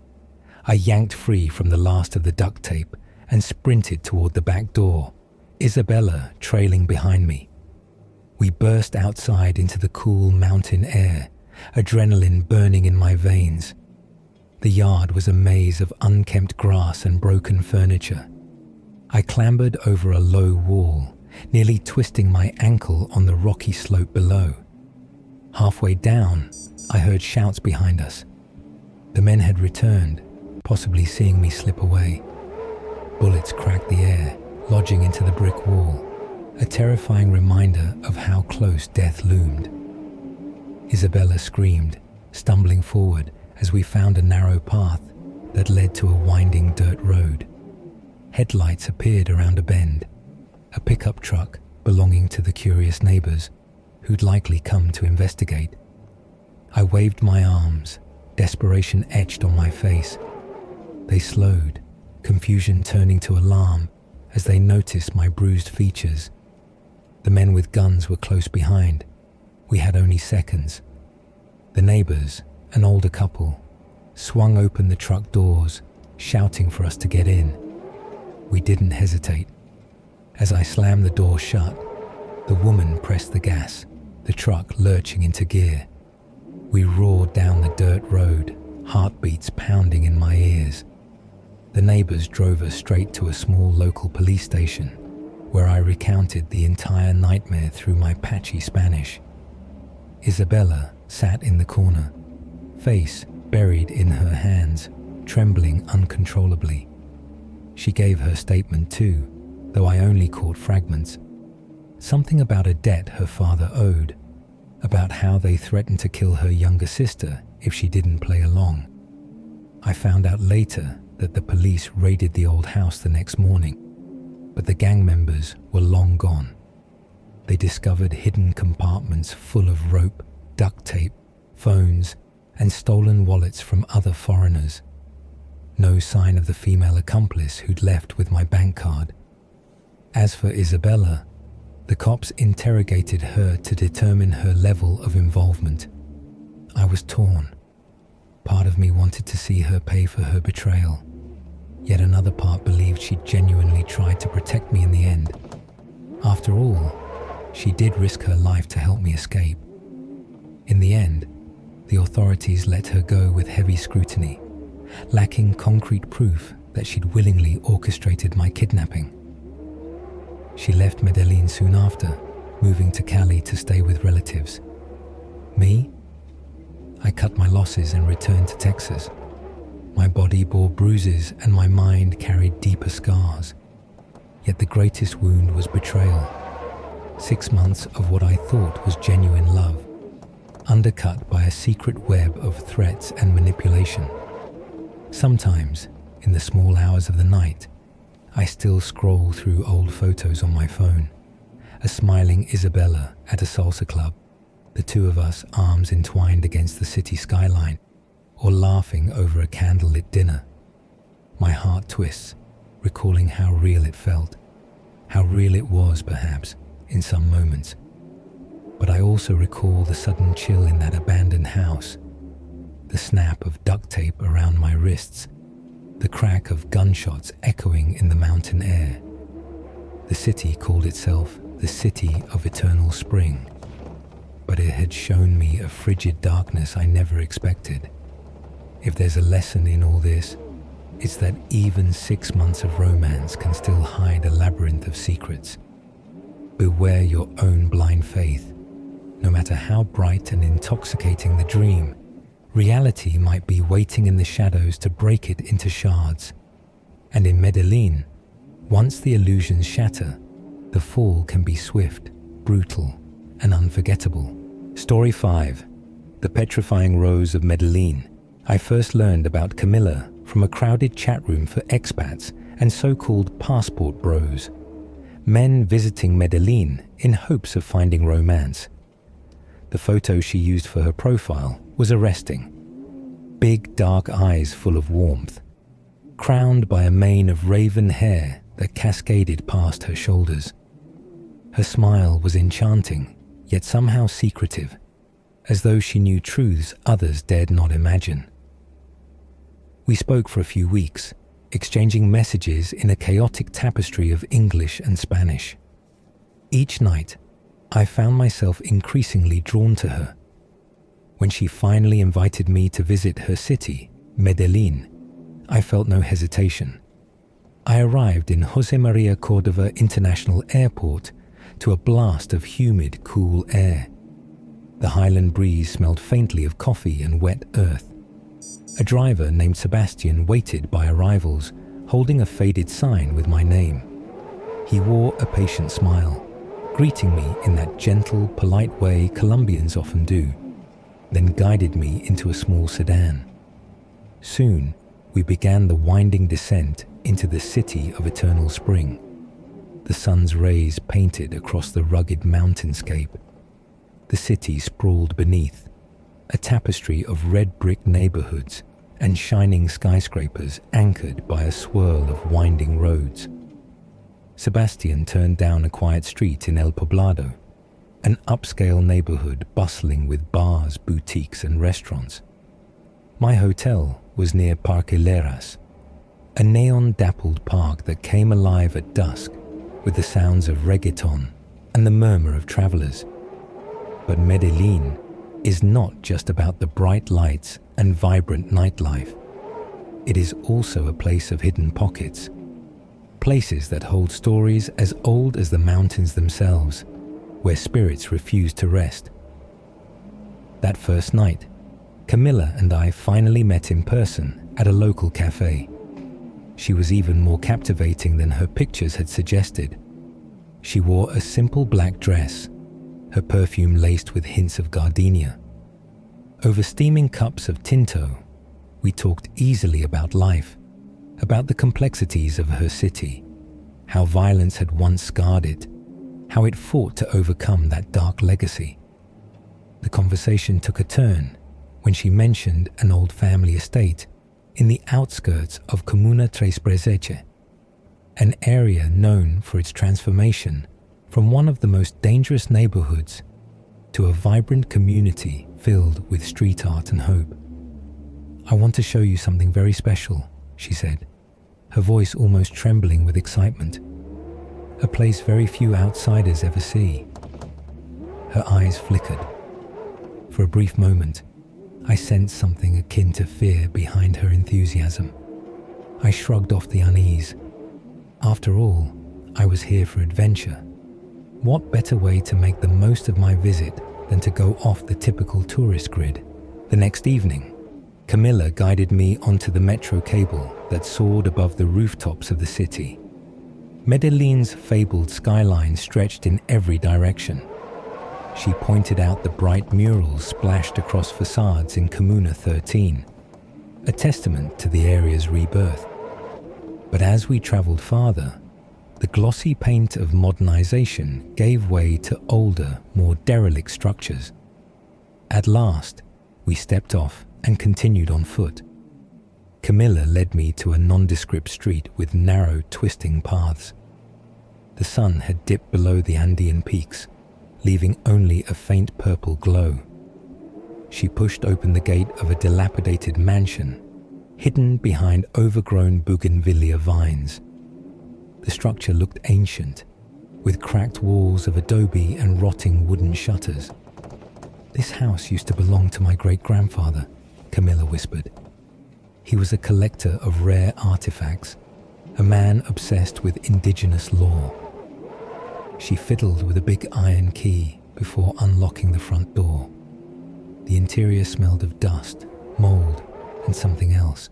I yanked free from the last of the duct tape and sprinted toward the back door, Isabella trailing behind me. We burst outside into the cool mountain air, adrenaline burning in my veins. The yard was a maze of unkempt grass and broken furniture. I clambered over a low wall, nearly twisting my ankle on the rocky slope below. Halfway down, I heard shouts behind us. The men had returned, possibly seeing me slip away. Bullets cracked the air, lodging into the brick wall, a terrifying reminder of how close death loomed. Isabella screamed, stumbling forward as we found a narrow path that led to a winding dirt road. Headlights appeared around a bend, a pickup truck belonging to the curious neighbors who'd likely come to investigate. I waved my arms, desperation etched on my face. They slowed, confusion turning to alarm as they noticed my bruised features. The men with guns were close behind. We had only seconds. The neighbors, an older couple, swung open the truck doors, shouting for us to get in. We didn't hesitate. As I slammed the door shut, the woman pressed the gas, the truck lurching into gear. We roared down the dirt road, heartbeats pounding in my ears. The neighbors drove us straight to a small local police station, where I recounted the entire nightmare through my patchy Spanish. Isabella sat in the corner, face buried in her hands, trembling uncontrollably. She gave her statement too, though I only caught fragments. Something about a debt her father owed, about how they threatened to kill her younger sister if she didn't play along. I found out later that the police raided the old house the next morning, but the gang members were long gone. They discovered hidden compartments full of rope, duct tape, phones, and stolen wallets from other foreigners. No sign of the female accomplice who'd left with my bank card. As for Isabella, the cops interrogated her to determine her level of involvement. I was torn. Part of me wanted to see her pay for her betrayal, yet another part believed she genuinely tried to protect me in the end. After all, she did risk her life to help me escape. In the end, the authorities let her go with heavy scrutiny, lacking concrete proof that she'd willingly orchestrated my kidnapping. She left Medellín soon after, moving to Cali to stay with relatives. Me? I cut my losses and returned to Texas. My body bore bruises and my mind carried deeper scars. Yet the greatest wound was betrayal. 6 months of what I thought was genuine love, undercut by a secret web of threats and manipulation. Sometimes, in the small hours of the night, I still scroll through old photos on my phone. A smiling Isabella at a salsa club, the two of us arms entwined against the city skyline, or laughing over a candlelit dinner. My heart twists, recalling how real it felt, how real it was perhaps in some moments. But I also recall the sudden chill in that abandoned house, the snap of duct tape around my wrists, the crack of gunshots echoing in the mountain air. The city called itself the City of Eternal Spring, but it had shown me a frigid darkness I never expected. If there's a lesson in all this, it's that even 6 months of romance can still hide a labyrinth of secrets. Beware your own blind faith. No matter how bright and intoxicating the dream, reality might be waiting in the shadows to break it into shards. And in Medellín, once the illusions shatter, the fall can be swift, brutal, and unforgettable. Story 5. The Petrifying Rose of Medellín. I first learned about Camilla from a crowded chat room for expats and so-called passport bros, men visiting Medellín in hopes of finding romance. The photo she used for her profile was arresting. Big dark eyes full of warmth, crowned by a mane of raven hair that cascaded past her shoulders. Her smile was enchanting, yet somehow secretive, as though she knew truths others dared not imagine. We spoke for a few weeks, exchanging messages in a chaotic tapestry of English and Spanish. Each night, I found myself increasingly drawn to her. When she finally invited me to visit her city, Medellín, I felt no hesitation. I arrived in José María Córdoba International Airport to a blast of humid, cool air. The highland breeze smelled faintly of coffee and wet earth. A driver named Sebastian waited by arrivals, holding a faded sign with my name. He wore a patient smile, greeting me in that gentle, polite way Colombians often do, then guided me into a small sedan. Soon, we began the winding descent into the city of eternal spring. The sun's rays painted across the rugged mountainscape. The city sprawled beneath, a tapestry of red brick neighborhoods and shining skyscrapers anchored by a swirl of winding roads. Sebastian turned down a quiet street in El Poblado, an upscale neighborhood bustling with bars, boutiques, and restaurants. My hotel was near Parque Lleras, a neon-dappled park that came alive at dusk with the sounds of reggaeton and the murmur of travelers. But Medellín is not just about the bright lights and vibrant nightlife. It is also a place of hidden pockets, places that hold stories as old as the mountains themselves, where spirits refuse to rest. That first night, Camilla and I finally met in person at a local cafe. She was even more captivating than her pictures had suggested. She wore a simple black dress, her perfume laced with hints of gardenia. Over steaming cups of tinto, we talked easily about life, about the complexities of her city, how violence had once scarred it, how it fought to overcome that dark legacy. The conversation took a turn when she mentioned an old family estate in the outskirts of Comuna Tres Brezeche, an area known for its transformation from one of the most dangerous neighborhoods to a vibrant community filled with street art and hope. "I want to show you something very special," she said, her voice almost trembling with excitement. "A place very few outsiders ever see." Her eyes flickered. For a brief moment, I sensed something akin to fear behind her enthusiasm. I shrugged off the unease. After all, I was here for adventure. What better way to make the most of my visit than to go off the typical tourist grid? The next evening, Camilla guided me onto the metro cable that soared above the rooftops of the city. Medellín's fabled skyline stretched in every direction. She pointed out the bright murals splashed across facades in Comuna 13, a testament to the area's rebirth. But as we traveled farther, the glossy paint of modernization gave way to older, more derelict structures. At last, we stepped off and continued on foot. Camilla led me to a nondescript street with narrow, twisting paths. The sun had dipped below the Andean peaks, leaving only a faint purple glow. She pushed open the gate of a dilapidated mansion, hidden behind overgrown bougainvillea vines. The structure looked ancient, with cracked walls of adobe and rotting wooden shutters. "This house used to belong to my great-grandfather," Camilla whispered. "He was a collector of rare artifacts, a man obsessed with indigenous lore." She fiddled with a big iron key before unlocking the front door. The interior smelled of dust, mold, and something else.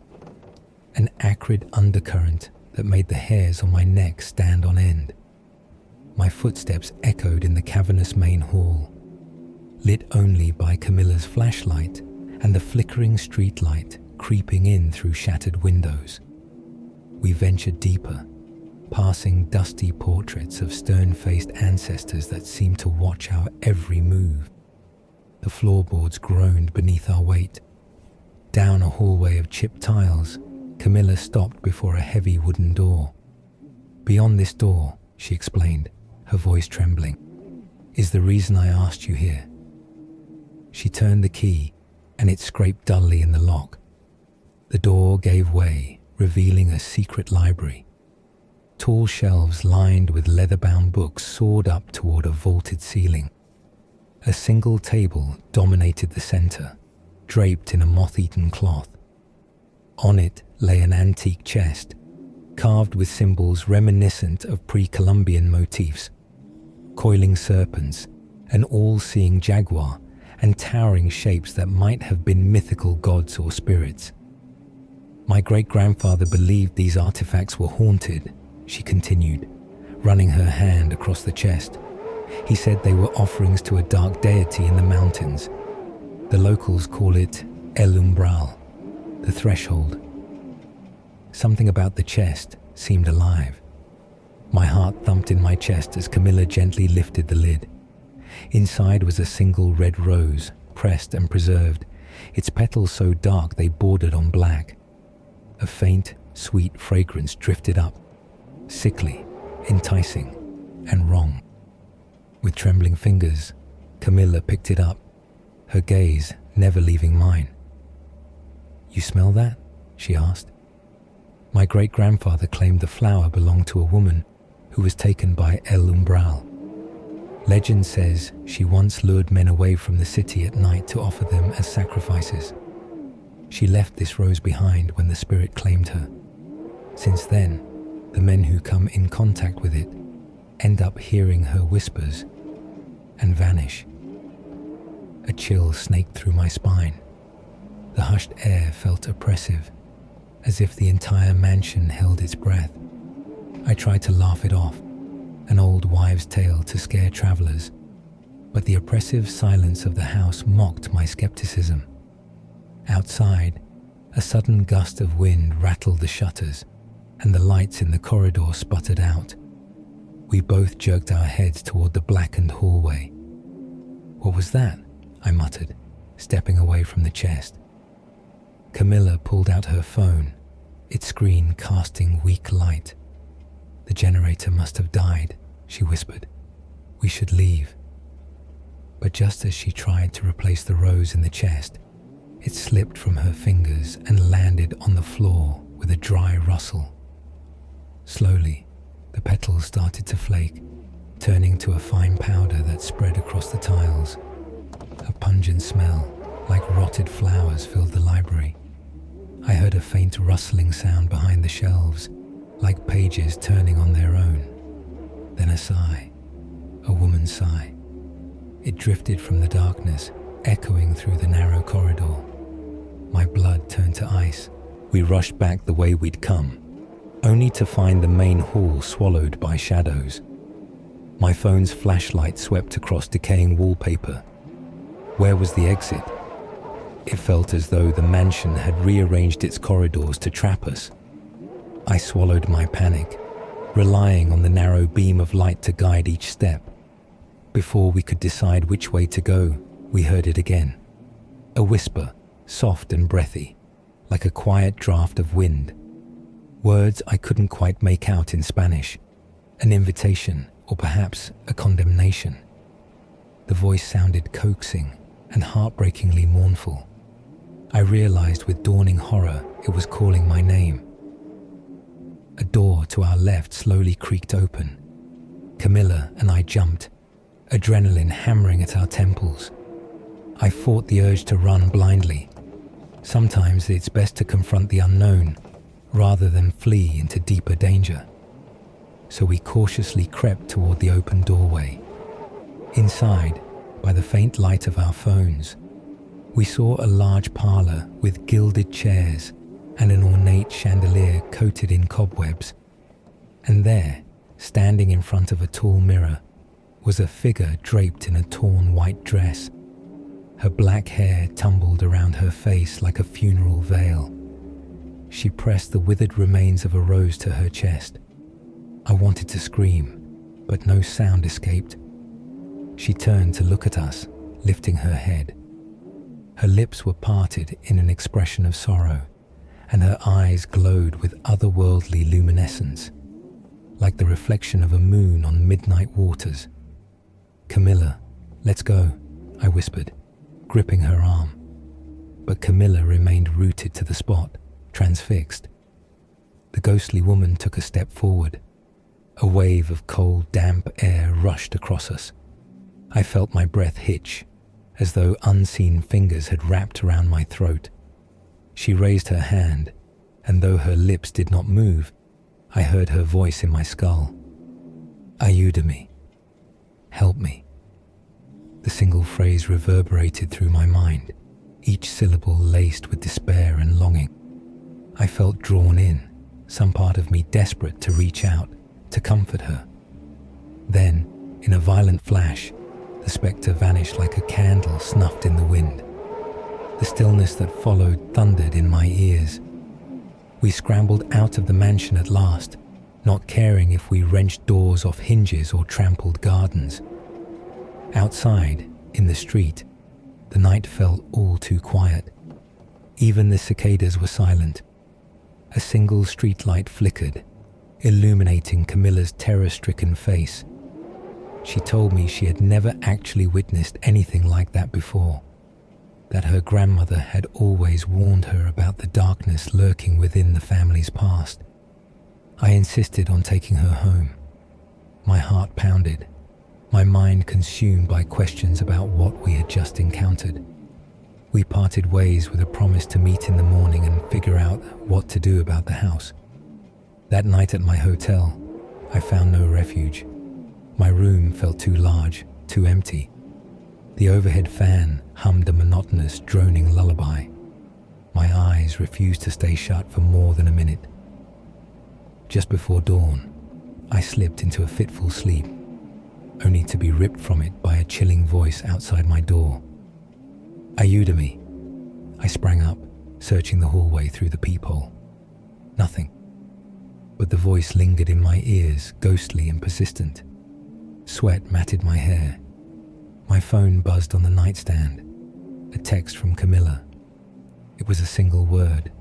An acrid undercurrent that made the hairs on my neck stand on end. My footsteps echoed in the cavernous main hall, lit only by Camilla's flashlight and the flickering streetlight creeping in through shattered windows. We ventured deeper, passing dusty portraits of stern-faced ancestors that seemed to watch our every move. The floorboards groaned beneath our weight. Down a hallway of chipped tiles, Camilla stopped before a heavy wooden door. "Beyond this door," she explained, her voice trembling, "is the reason I asked you here." She turned the key, and it scraped dully in the lock. The door gave way, revealing a secret library. Tall shelves lined with leather-bound books soared up toward a vaulted ceiling. A single table dominated the center, draped in a moth-eaten cloth. On it lay an antique chest, carved with symbols reminiscent of pre-Columbian motifs, coiling serpents, an all-seeing jaguar, and towering shapes that might have been mythical gods or spirits. My great-grandfather believed these artifacts were haunted, she continued, running her hand across the chest. He said they were offerings to a dark deity in the mountains. The locals call it El Umbral, the threshold. Something about the chest seemed alive. My heart thumped in my chest as Camilla gently lifted the lid. Inside was a single red rose, pressed and preserved, its petals so dark they bordered on black. A faint, sweet fragrance drifted up, sickly, enticing, and wrong. With trembling fingers, Camilla picked it up, her gaze never leaving mine. "You smell that?" she asked. My great-grandfather claimed the flower belonged to a woman who was taken by El Umbral. Legend says she once lured men away from the city at night to offer them as sacrifices. She left this rose behind when the spirit claimed her. Since then, the men who come in contact with it end up hearing her whispers and vanish. A chill snaked through my spine. The hushed air felt oppressive, as if the entire mansion held its breath. I tried to laugh it off, an old wives' tale to scare travelers, but the oppressive silence of the house mocked my skepticism. Outside, a sudden gust of wind rattled the shutters, and the lights in the corridor sputtered out. We both jerked our heads toward the blackened hallway. "What was that?" I muttered, stepping away from the chest. Camilla pulled out her phone, its screen casting weak light. "The generator must have died," she whispered. "We should leave." But just as she tried to replace the rose in the chest, it slipped from her fingers and landed on the floor with a dry rustle. Slowly, the petals started to flake, turning to a fine powder that spread across the tiles. A pungent smell, like rotted flowers, filled the library. I heard a faint rustling sound behind the shelves, like pages turning on their own. Then a sigh, a woman's sigh. It drifted from the darkness, echoing through the narrow corridor. My blood turned to ice. We rushed back the way we'd come, only to find the main hall swallowed by shadows. My phone's flashlight swept across decaying wallpaper. Where was the exit? It felt as though the mansion had rearranged its corridors to trap us. I swallowed my panic, relying on the narrow beam of light to guide each step. Before we could decide which way to go, we heard it again. A whisper, soft and breathy, like a quiet draft of wind. Words I couldn't quite make out in Spanish. An invitation, or perhaps a condemnation. The voice sounded coaxing and heartbreakingly mournful. I realized with dawning horror it was calling my name. A door to our left slowly creaked open. Camilla and I jumped, adrenaline hammering at our temples. I fought the urge to run blindly. Sometimes it's best to confront the unknown rather than flee into deeper danger. So we cautiously crept toward the open doorway. Inside, by the faint light of our phones, we saw a large parlor with gilded chairs and an ornate chandelier coated in cobwebs. And there, standing in front of a tall mirror, was a figure draped in a torn white dress. Her black hair tumbled around her face like a funeral veil. She pressed the withered remains of a rose to her chest. I wanted to scream, but no sound escaped. She turned to look at us, lifting her head. Her lips were parted in an expression of sorrow, and her eyes glowed with otherworldly luminescence, like the reflection of a moon on midnight waters. "Camilla, let's go," I whispered. gripping her arm. But Camilla remained rooted to the spot, transfixed. The ghostly woman took a step forward. A wave of cold, damp air rushed across us. I felt my breath hitch, as though unseen fingers had wrapped around my throat. She raised her hand, and though her lips did not move, I heard her voice in my skull. "Ayuda me. Help me." The single phrase reverberated through my mind, each syllable laced with despair and longing. I felt drawn in, some part of me desperate to reach out, to comfort her. Then, in a violent flash, the spectre vanished like a candle snuffed in the wind. The stillness that followed thundered in my ears. We scrambled out of the mansion at last, not caring if we wrenched doors off hinges or trampled gardens. Outside, in the street, the night felt all too quiet. Even the cicadas were silent. A single streetlight flickered, illuminating Camilla's terror-stricken face. She told me she had never actually witnessed anything like that before, that her grandmother had always warned her about the darkness lurking within the family's past. I insisted on taking her home. My heart pounded, my mind consumed by questions about what we had just encountered. We parted ways with a promise to meet in the morning and figure out what to do about the house. That night at my hotel, I found no refuge. My room felt too large, too empty. The overhead fan hummed a monotonous, droning lullaby. My eyes refused to stay shut for more than a minute. Just before dawn, I slipped into a fitful sleep, only to be ripped from it by a chilling voice outside my door. "Ayuda me." I sprang up, searching the hallway through the peephole. Nothing. But the voice lingered in my ears, ghostly and persistent. Sweat matted my hair. My phone buzzed on the nightstand. A text from Camilla. It was a single word.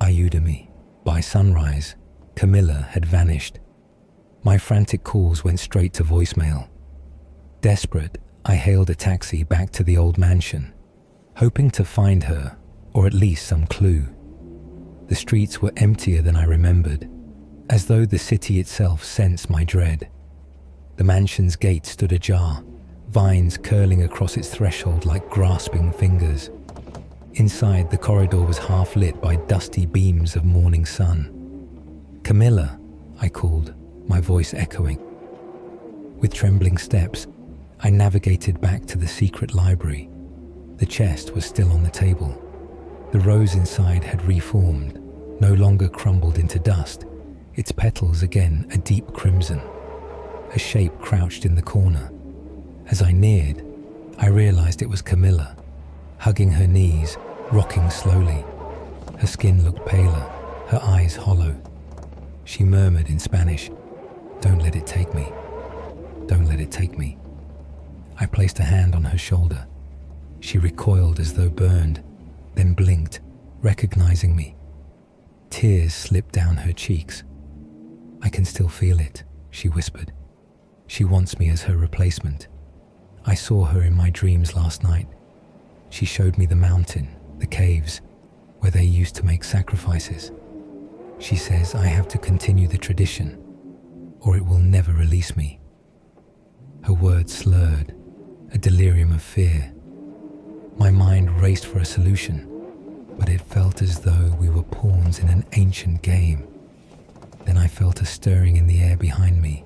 "Ayuda me." By sunrise, Camilla had vanished. My frantic calls went straight to voicemail. Desperate, I hailed a taxi back to the old mansion, hoping to find her, or at least some clue. The streets were emptier than I remembered, as though the city itself sensed my dread. The mansion's gate stood ajar, vines curling across its threshold like grasping fingers. Inside, the corridor was half lit by dusty beams of morning sun. "Camilla," I called, my voice echoing. With trembling steps, I navigated back to the secret library. The chest was still on the table. The rose inside had reformed, no longer crumbled into dust, its petals again a deep crimson. A shape crouched in the corner. As I neared, I realized it was Camilla, hugging her knees, rocking slowly. Her skin looked paler, her eyes hollow. She murmured in Spanish, "Don't let it take me. Don't let it take me." I placed a hand on her shoulder. She recoiled as though burned, then blinked, recognizing me. Tears slipped down her cheeks. "I can still feel it," she whispered. "She wants me as her replacement. I saw her in my dreams last night. She showed me the mountain, the caves, where they used to make sacrifices. She says I have to continue the tradition, or it will never release me." Her words slurred, a delirium of fear. My mind raced for a solution, but it felt as though we were pawns in an ancient game. Then I felt a stirring in the air behind me,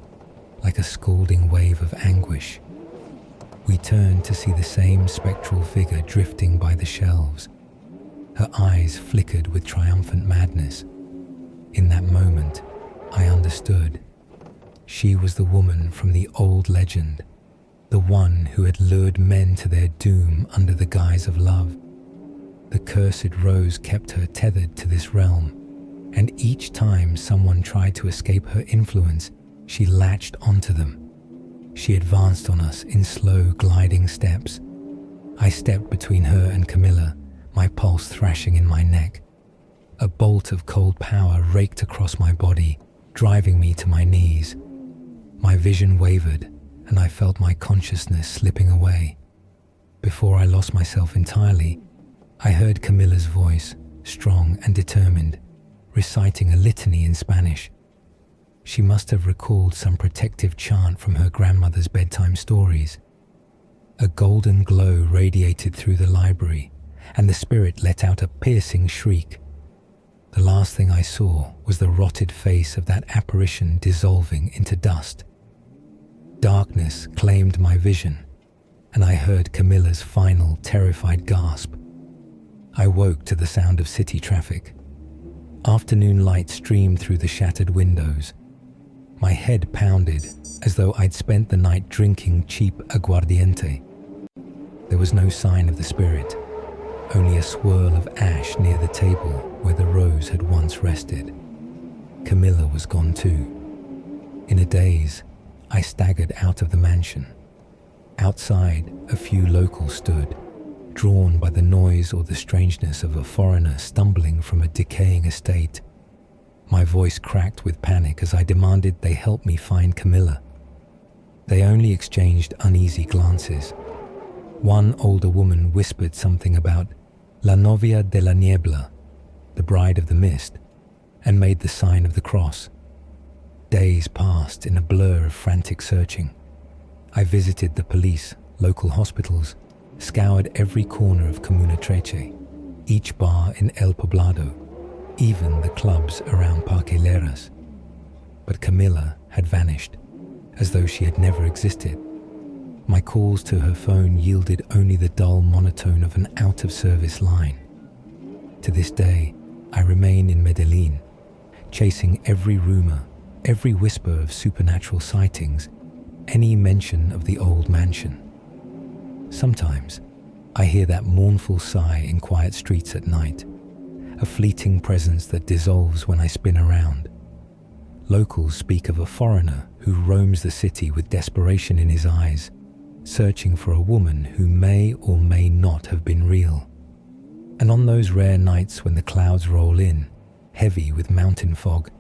like a scalding wave of anguish. We turned to see the same spectral figure drifting by the shelves. Her eyes flickered with triumphant madness. In that moment, I understood. She was the woman from the old legend, the one who had lured men to their doom under the guise of love. The cursed rose kept her tethered to this realm, and each time someone tried to escape her influence, she latched onto them. She advanced on us in slow, gliding steps. I stepped between her and Camilla, my pulse thrashing in my neck. A bolt of cold power raked across my body, driving me to my knees. My vision wavered, and I felt my consciousness slipping away. Before I lost myself entirely, I heard Camilla's voice, strong and determined, reciting a litany in Spanish. She must have recalled some protective chant from her grandmother's bedtime stories. A golden glow radiated through the library, and the spirit let out a piercing shriek. The last thing I saw was the rotted face of that apparition dissolving into dust. Darkness claimed my vision, and I heard Camilla's final terrified gasp. I woke to the sound of city traffic. Afternoon light streamed through the shattered windows. My head pounded as though I'd spent the night drinking cheap aguardiente. There was no sign of the spirit, only a swirl of ash near the table where the rose had once rested. Camilla was gone too. In a daze, I staggered out of the mansion. Outside, a few locals stood, drawn by the noise or the strangeness of a foreigner stumbling from a decaying estate. My voice cracked with panic as I demanded they help me find Camilla. They only exchanged uneasy glances. One older woman whispered something about La novia de la niebla, the bride of the mist, and made the sign of the cross. Days passed in a blur of frantic searching. I visited the police, local hospitals, scoured every corner of Comuna Treche, each bar in El Poblado, even the clubs around Parque Leras. But Camilla had vanished, as though she had never existed. My calls to her phone yielded only the dull monotone of an out-of-service line. To this day, I remain in Medellín, chasing every rumor, every whisper of supernatural sightings, any mention of the old mansion. Sometimes, I hear that mournful sigh in quiet streets at night, a fleeting presence that dissolves when I spin around. Locals speak of a foreigner who roams the city with desperation in his eyes, searching for a woman who may or may not have been real. And on those rare nights when the clouds roll in, heavy with mountain fog,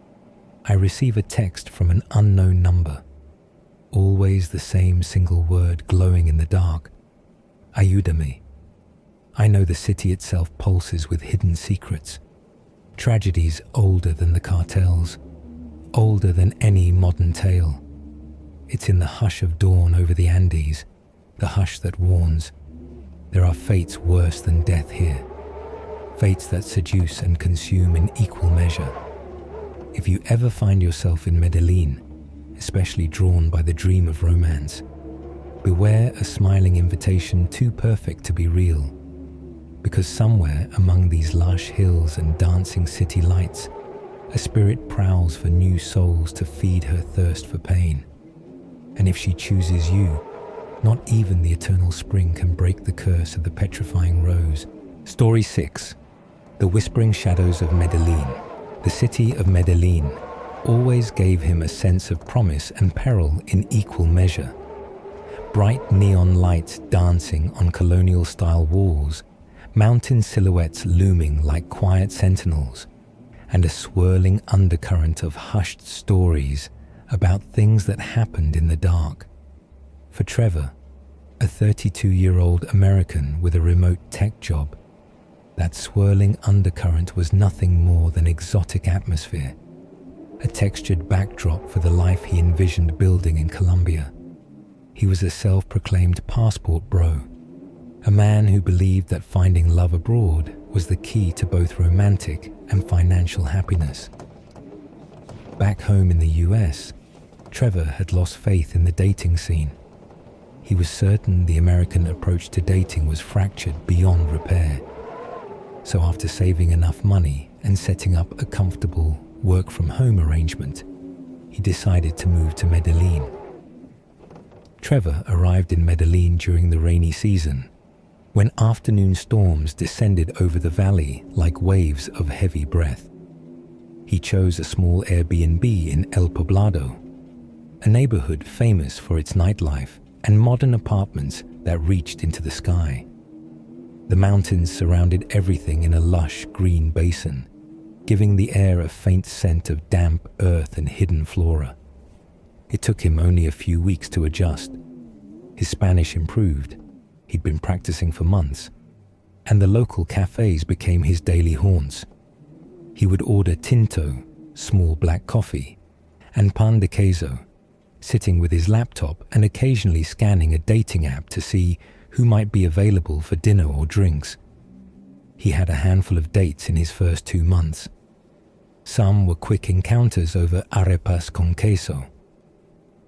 I receive a text from an unknown number. Always the same single word glowing in the dark. Ayúdame. I know the city itself pulses with hidden secrets, tragedies older than the cartels, older than any modern tale. It's in the hush of dawn over the Andes, the hush that warns. There are fates worse than death here, fates that seduce and consume in equal measure. If you ever find yourself in Medellín, especially drawn by the dream of romance, beware a smiling invitation too perfect to be real, because somewhere among these lush hills and dancing city lights, a spirit prowls for new souls to feed her thirst for pain. And if she chooses you, not even the eternal spring can break the curse of the petrifying rose. Story 6. The Whispering Shadows of Medellín. The city of Medellín always gave him a sense of promise and peril in equal measure. Bright neon lights dancing on colonial-style walls, mountain silhouettes looming like quiet sentinels, and a swirling undercurrent of hushed stories about things that happened in the dark. For Trevor, a 32-year-old American with a remote tech job, that swirling undercurrent was nothing more than exotic atmosphere, a textured backdrop for the life he envisioned building in Colombia. He was a self-proclaimed passport bro, a man who believed that finding love abroad was the key to both romantic and financial happiness. Back home in the US, Trevor had lost faith in the dating scene. He was certain the American approach to dating was fractured beyond repair. So after saving enough money and setting up a comfortable work-from-home arrangement, he decided to move to Medellín. Trevor arrived in Medellín during the rainy season, when afternoon storms descended over the valley like waves of heavy breath. He chose a small Airbnb in El Poblado, a neighborhood famous for its nightlife and modern apartments that reached into the sky. The mountains surrounded everything in a lush green basin, giving the air a faint scent of damp earth and hidden flora. It took him only a few weeks to adjust. His Spanish improved, He'd been practicing for months, and the local cafes became his daily haunts. He would order tinto, small black coffee, and pan de queso, sitting with his laptop and occasionally scanning a dating app to see who might be available for dinner or drinks. He had a handful of dates in his first 2 months. Some were quick encounters over arepas con queso.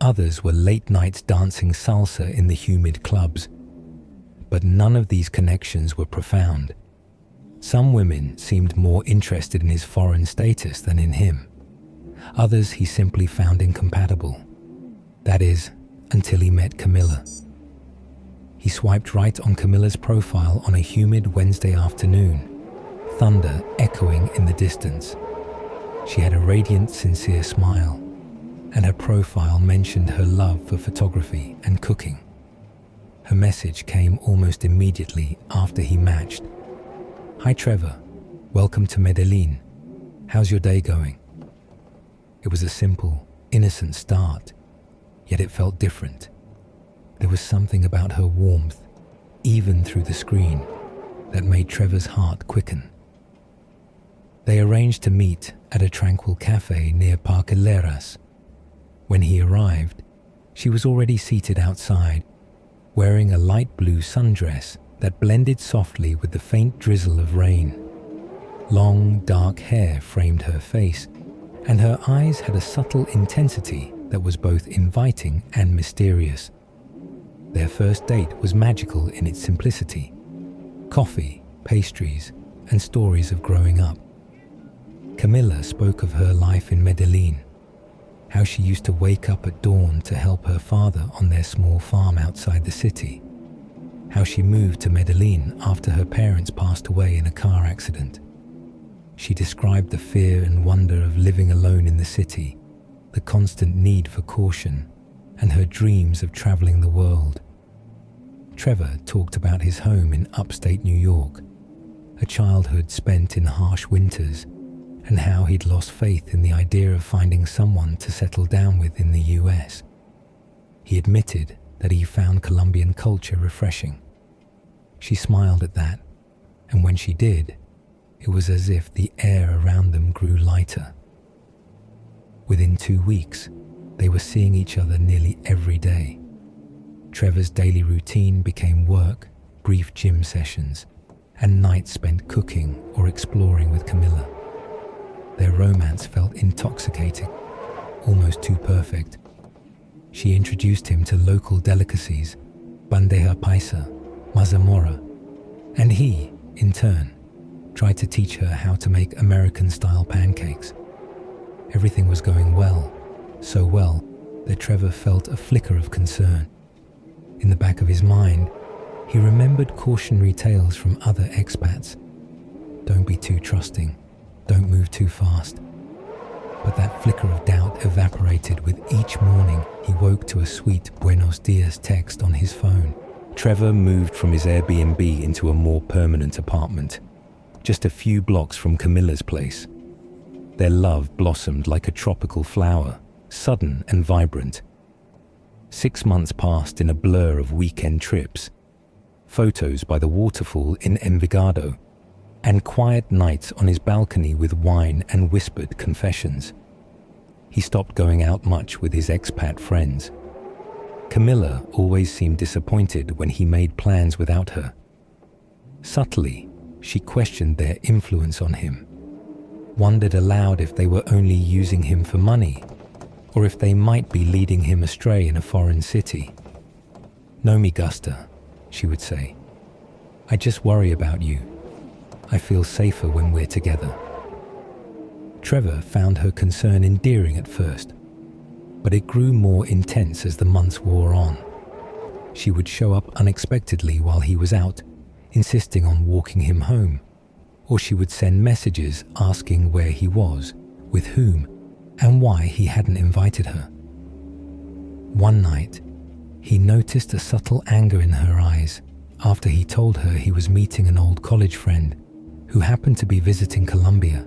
Others were late nights dancing salsa in the humid clubs. But none of these connections were profound. Some women seemed more interested in his foreign status than in him. Others he simply found incompatible. That is, until he met Camilla. He swiped right on Camilla's profile on a humid Wednesday afternoon, thunder echoing in the distance. She had a radiant, sincere smile, and her profile mentioned her love for photography and cooking. Her message came almost immediately after he matched. "Hi Trevor, welcome to Medellín. How's your day going?" It was a simple, innocent start, yet it felt different. There was something about her warmth, even through the screen, that made Trevor's heart quicken. They arranged to meet at a tranquil cafe near Parqueleras. When he arrived, she was already seated outside, wearing a light blue sundress that blended softly with the faint drizzle of rain. Long, dark hair framed her face, and her eyes had a subtle intensity that was both inviting and mysterious. Their first date was magical in its simplicity. Coffee, pastries, and stories of growing up. Camilla spoke of her life in Medellín, how she used to wake up at dawn to help her father on their small farm outside the city, how she moved to Medellín after her parents passed away in a car accident. She described the fear and wonder of living alone in the city, the constant need for caution, and her dreams of traveling the world. Trevor talked about his home in upstate New York, a childhood spent in harsh winters, and how he'd lost faith in the idea of finding someone to settle down with in the US. He admitted that he found Colombian culture refreshing. She smiled at that, and when she did, it was as if the air around them grew lighter. Within 2 weeks, they were seeing each other nearly every day. Trevor's daily routine became work, brief gym sessions, and nights spent cooking or exploring with Camilla. Their romance felt intoxicating, almost too perfect. She introduced him to local delicacies, bandeja paisa, mazamorra, and he, in turn, tried to teach her how to make American-style pancakes. Everything was going well, so well that Trevor felt a flicker of concern. In the back of his mind, he remembered cautionary tales from other expats. Don't be too trusting. Don't move too fast. But that flicker of doubt evaporated with each morning he woke to a sweet Buenos Dias text on his phone. Trevor moved from his Airbnb into a more permanent apartment, just a few blocks from Camilla's place. Their love blossomed like a tropical flower, sudden and vibrant. 6 months passed in a blur of weekend trips, photos by the waterfall in Envigado, and quiet nights on his balcony with wine and whispered confessions. He stopped going out much with his expat friends. Camilla always seemed disappointed when he made plans without her. Subtly, she questioned their influence on him, wondered aloud if they were only using him for money, or if they might be leading him astray in a foreign city. "No me gusta," she would say. "I just worry about you. I feel safer when we're together." Trevor found her concern endearing at first, but it grew more intense as the months wore on. She would show up unexpectedly while he was out, insisting on walking him home, or she would send messages asking where he was, with whom, and why he hadn't invited her. One night, he noticed a subtle anger in her eyes after he told her he was meeting an old college friend who happened to be visiting Colombia.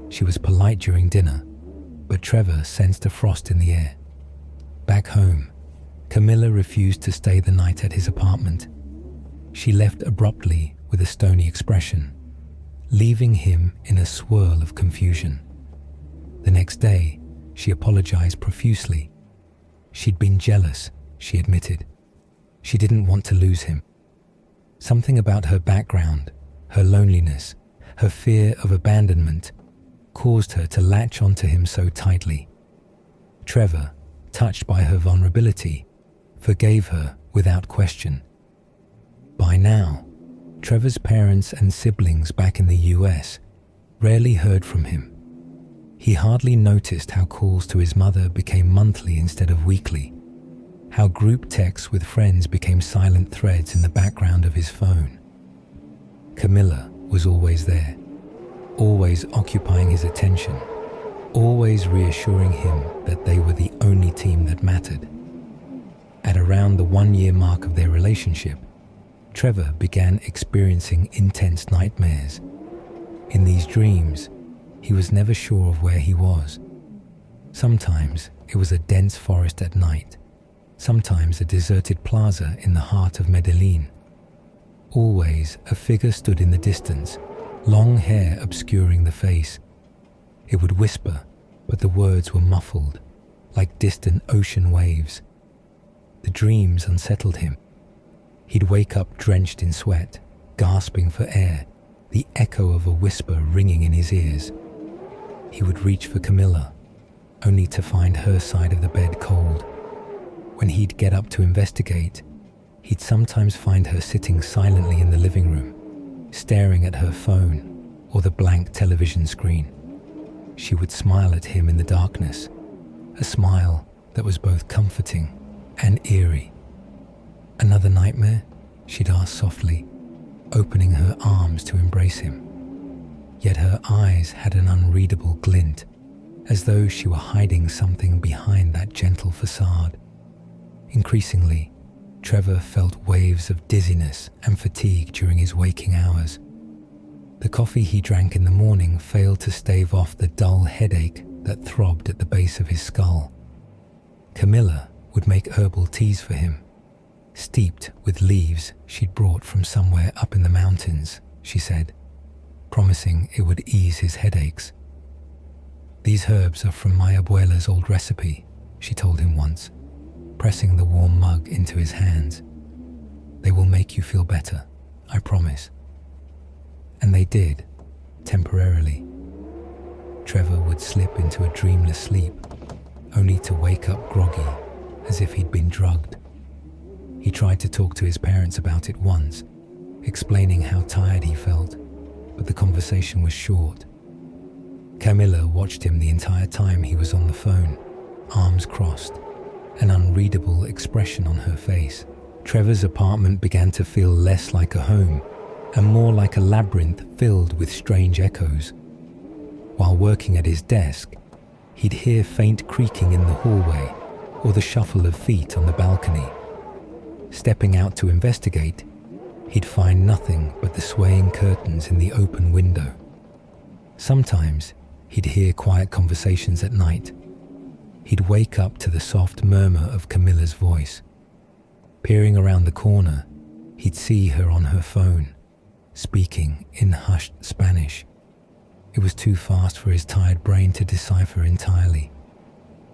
She was polite during dinner, but Trevor sensed a frost in the air. Back home, Camilla refused to stay the night at his apartment, She left abruptly with a stony expression, leaving him in a swirl of confusion. The next day, she apologized profusely. She'd been jealous, she admitted. She didn't want to lose him. Something about her background, her loneliness, her fear of abandonment, caused her to latch onto him so tightly. Trevor, touched by her vulnerability, forgave her without question. By now, Trevor's parents and siblings back in the US rarely heard from him. He hardly noticed how calls to his mother became monthly instead of weekly, how group texts with friends became silent threads in the background of his phone. Camilla was always there, always occupying his attention, always reassuring him that they were the only team that mattered. At around the 1-year mark of their relationship, Trevor began experiencing intense nightmares. In these dreams, he was never sure of where he was. Sometimes it was a dense forest at night, sometimes a deserted plaza in the heart of Medellín. Always a figure stood in the distance, long hair obscuring the face. It would whisper, but the words were muffled, like distant ocean waves. The dreams unsettled him. He'd wake up drenched in sweat, gasping for air, the echo of a whisper ringing in his ears. He would reach for Camilla, only to find her side of the bed cold. When he'd get up to investigate, he'd sometimes find her sitting silently in the living room, staring at her phone or the blank television screen. She would smile at him in the darkness, a smile that was both comforting and eerie. "Another nightmare?" she'd ask softly, opening her arms to embrace him. Yet her eyes had an unreadable glint, as though she were hiding something behind that gentle facade. Increasingly, Trevor felt waves of dizziness and fatigue during his waking hours. The coffee he drank in the morning failed to stave off the dull headache that throbbed at the base of his skull. Camilla would make herbal teas for him, steeped with leaves she'd brought from somewhere up in the mountains, she said, promising it would ease his headaches. "These herbs are from my abuela's old recipe," she told him once, pressing the warm mug into his hands. "They will make you feel better, I promise." And they did, temporarily. Trevor would slip into a dreamless sleep, only to wake up groggy, as if he'd been drugged. He tried to talk to his parents about it once, explaining how tired he felt, but the conversation was short. Camilla watched him the entire time he was on the phone, arms crossed, an unreadable expression on her face. Trevor's apartment began to feel less like a home and more like a labyrinth filled with strange echoes. While working at his desk, he'd hear faint creaking in the hallway or the shuffle of feet on the balcony. Stepping out to investigate, he'd find nothing but the swaying curtains in the open window. Sometimes he'd hear quiet conversations at night. He'd wake up to the soft murmur of Camilla's voice. Peering around the corner, he'd see her on her phone, speaking in hushed Spanish. It was too fast for his tired brain to decipher entirely.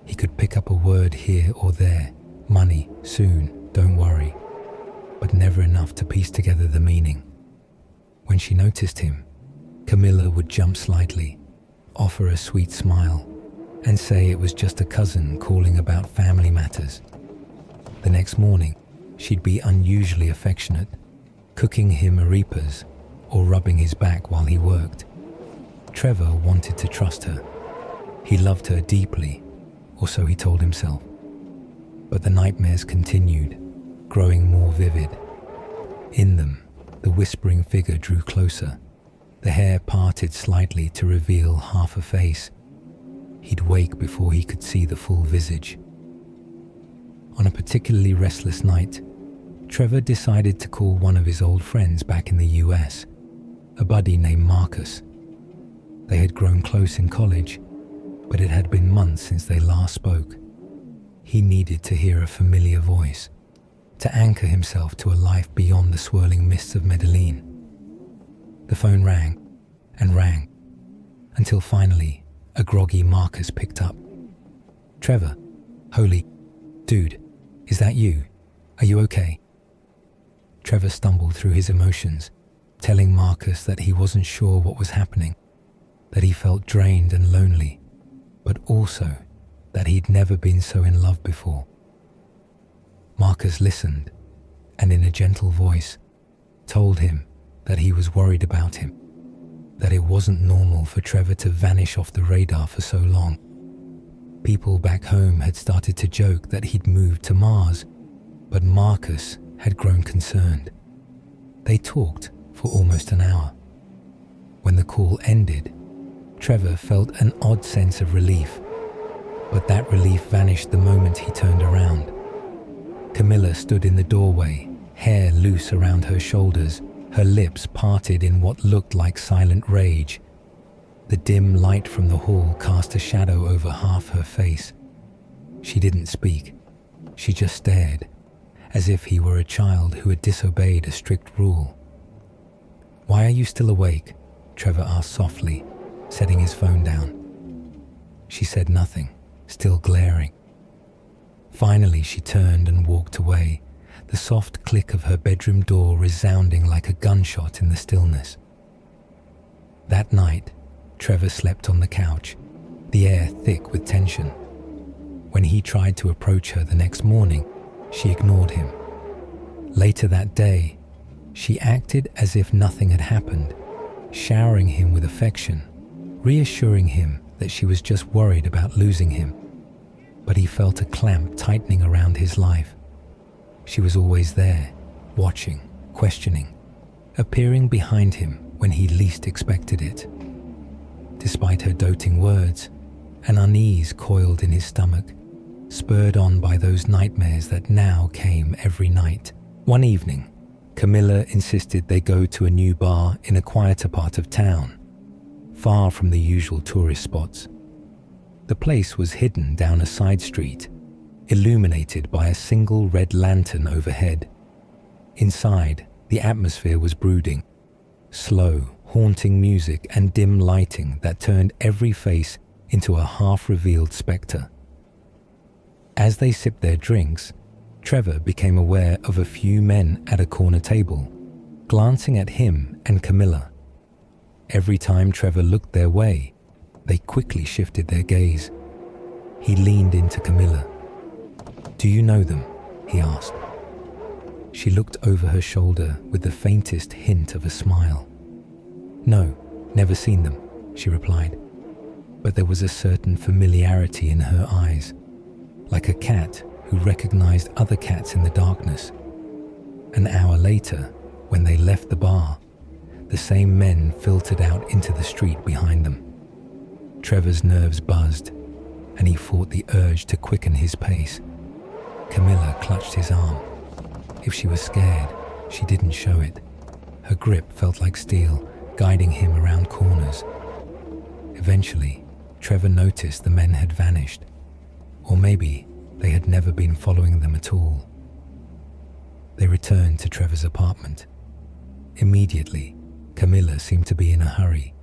He could pick up a word here or there, money, soon, don't worry, but never enough to piece together the meaning. When she noticed him, Camilla would jump slightly, offer a sweet smile, and say it was just a cousin calling about family matters. The next morning, she'd be unusually affectionate, cooking him arepas or rubbing his back while he worked. Trevor wanted to trust her. He loved her deeply, or so he told himself. But the nightmares continued, growing more vivid. In them, the whispering figure drew closer. The hair parted slightly to reveal half a face. He'd wake before he could see the full visage. On a particularly restless night, Trevor decided to call one of his old friends back in the US, a buddy named Marcus. They had grown close in college, but it had been months since they last spoke. He needed to hear a familiar voice, to anchor himself to a life beyond the swirling mists of Medellín. The phone rang and rang, until finally a groggy Marcus picked up. "Trevor, holy, dude, is that you? Are you okay?" Trevor stumbled through his emotions, telling Marcus that he wasn't sure what was happening, that he felt drained and lonely, but also that he'd never been so in love before. Marcus listened, and in a gentle voice, told him that he was worried about him, that it wasn't normal for Trevor to vanish off the radar for so long. People back home had started to joke that he'd moved to Mars, but Marcus had grown concerned. They talked for almost an hour. When the call ended, Trevor felt an odd sense of relief, but that relief vanished the moment he turned around. Camilla stood in the doorway, hair loose around her shoulders, her lips parted in what looked like silent rage. The dim light from the hall cast a shadow over half her face. She didn't speak. She just stared, as if he were a child who had disobeyed a strict rule. "Why are you still awake?" Trevor asked softly, setting his phone down. She said nothing, still glaring. Finally, she turned and walked away, the soft click of her bedroom door resounding like a gunshot in the stillness. That night, Trevor slept on the couch, the air thick with tension. When he tried to approach her the next morning, she ignored him. Later that day, she acted as if nothing had happened, showering him with affection, reassuring him that she was just worried about losing him. But he felt a clamp tightening around his life. She was always there, watching, questioning, appearing behind him when he least expected it. Despite her doting words, an unease coiled in his stomach, spurred on by those nightmares that now came every night. One evening, Camilla insisted they go to a new bar in a quieter part of town, far from the usual tourist spots. The place was hidden down a side street, illuminated by a single red lantern overhead. Inside, the atmosphere was brooding, slow, haunting music and dim lighting that turned every face into a half-revealed spectre. As they sipped their drinks, Trevor became aware of a few men at a corner table, glancing at him and Camilla. Every time Trevor looked their way, they quickly shifted their gaze. He leaned into Camilla. "Do you know them?" he asked. She looked over her shoulder with the faintest hint of a smile. "No, never seen them," she replied. But there was a certain familiarity in her eyes, like a cat who recognized other cats in the darkness. An hour later, when they left the bar, the same men filtered out into the street behind them. Trevor's nerves buzzed, and he fought the urge to quicken his pace. Camilla clutched his arm. If she was scared, she didn't show it. Her grip felt like steel, guiding him around corners. Eventually, Trevor noticed the men had vanished, or maybe they had never been following them at all. They returned to Trevor's apartment. Immediately, Camilla seemed to be in a hurry.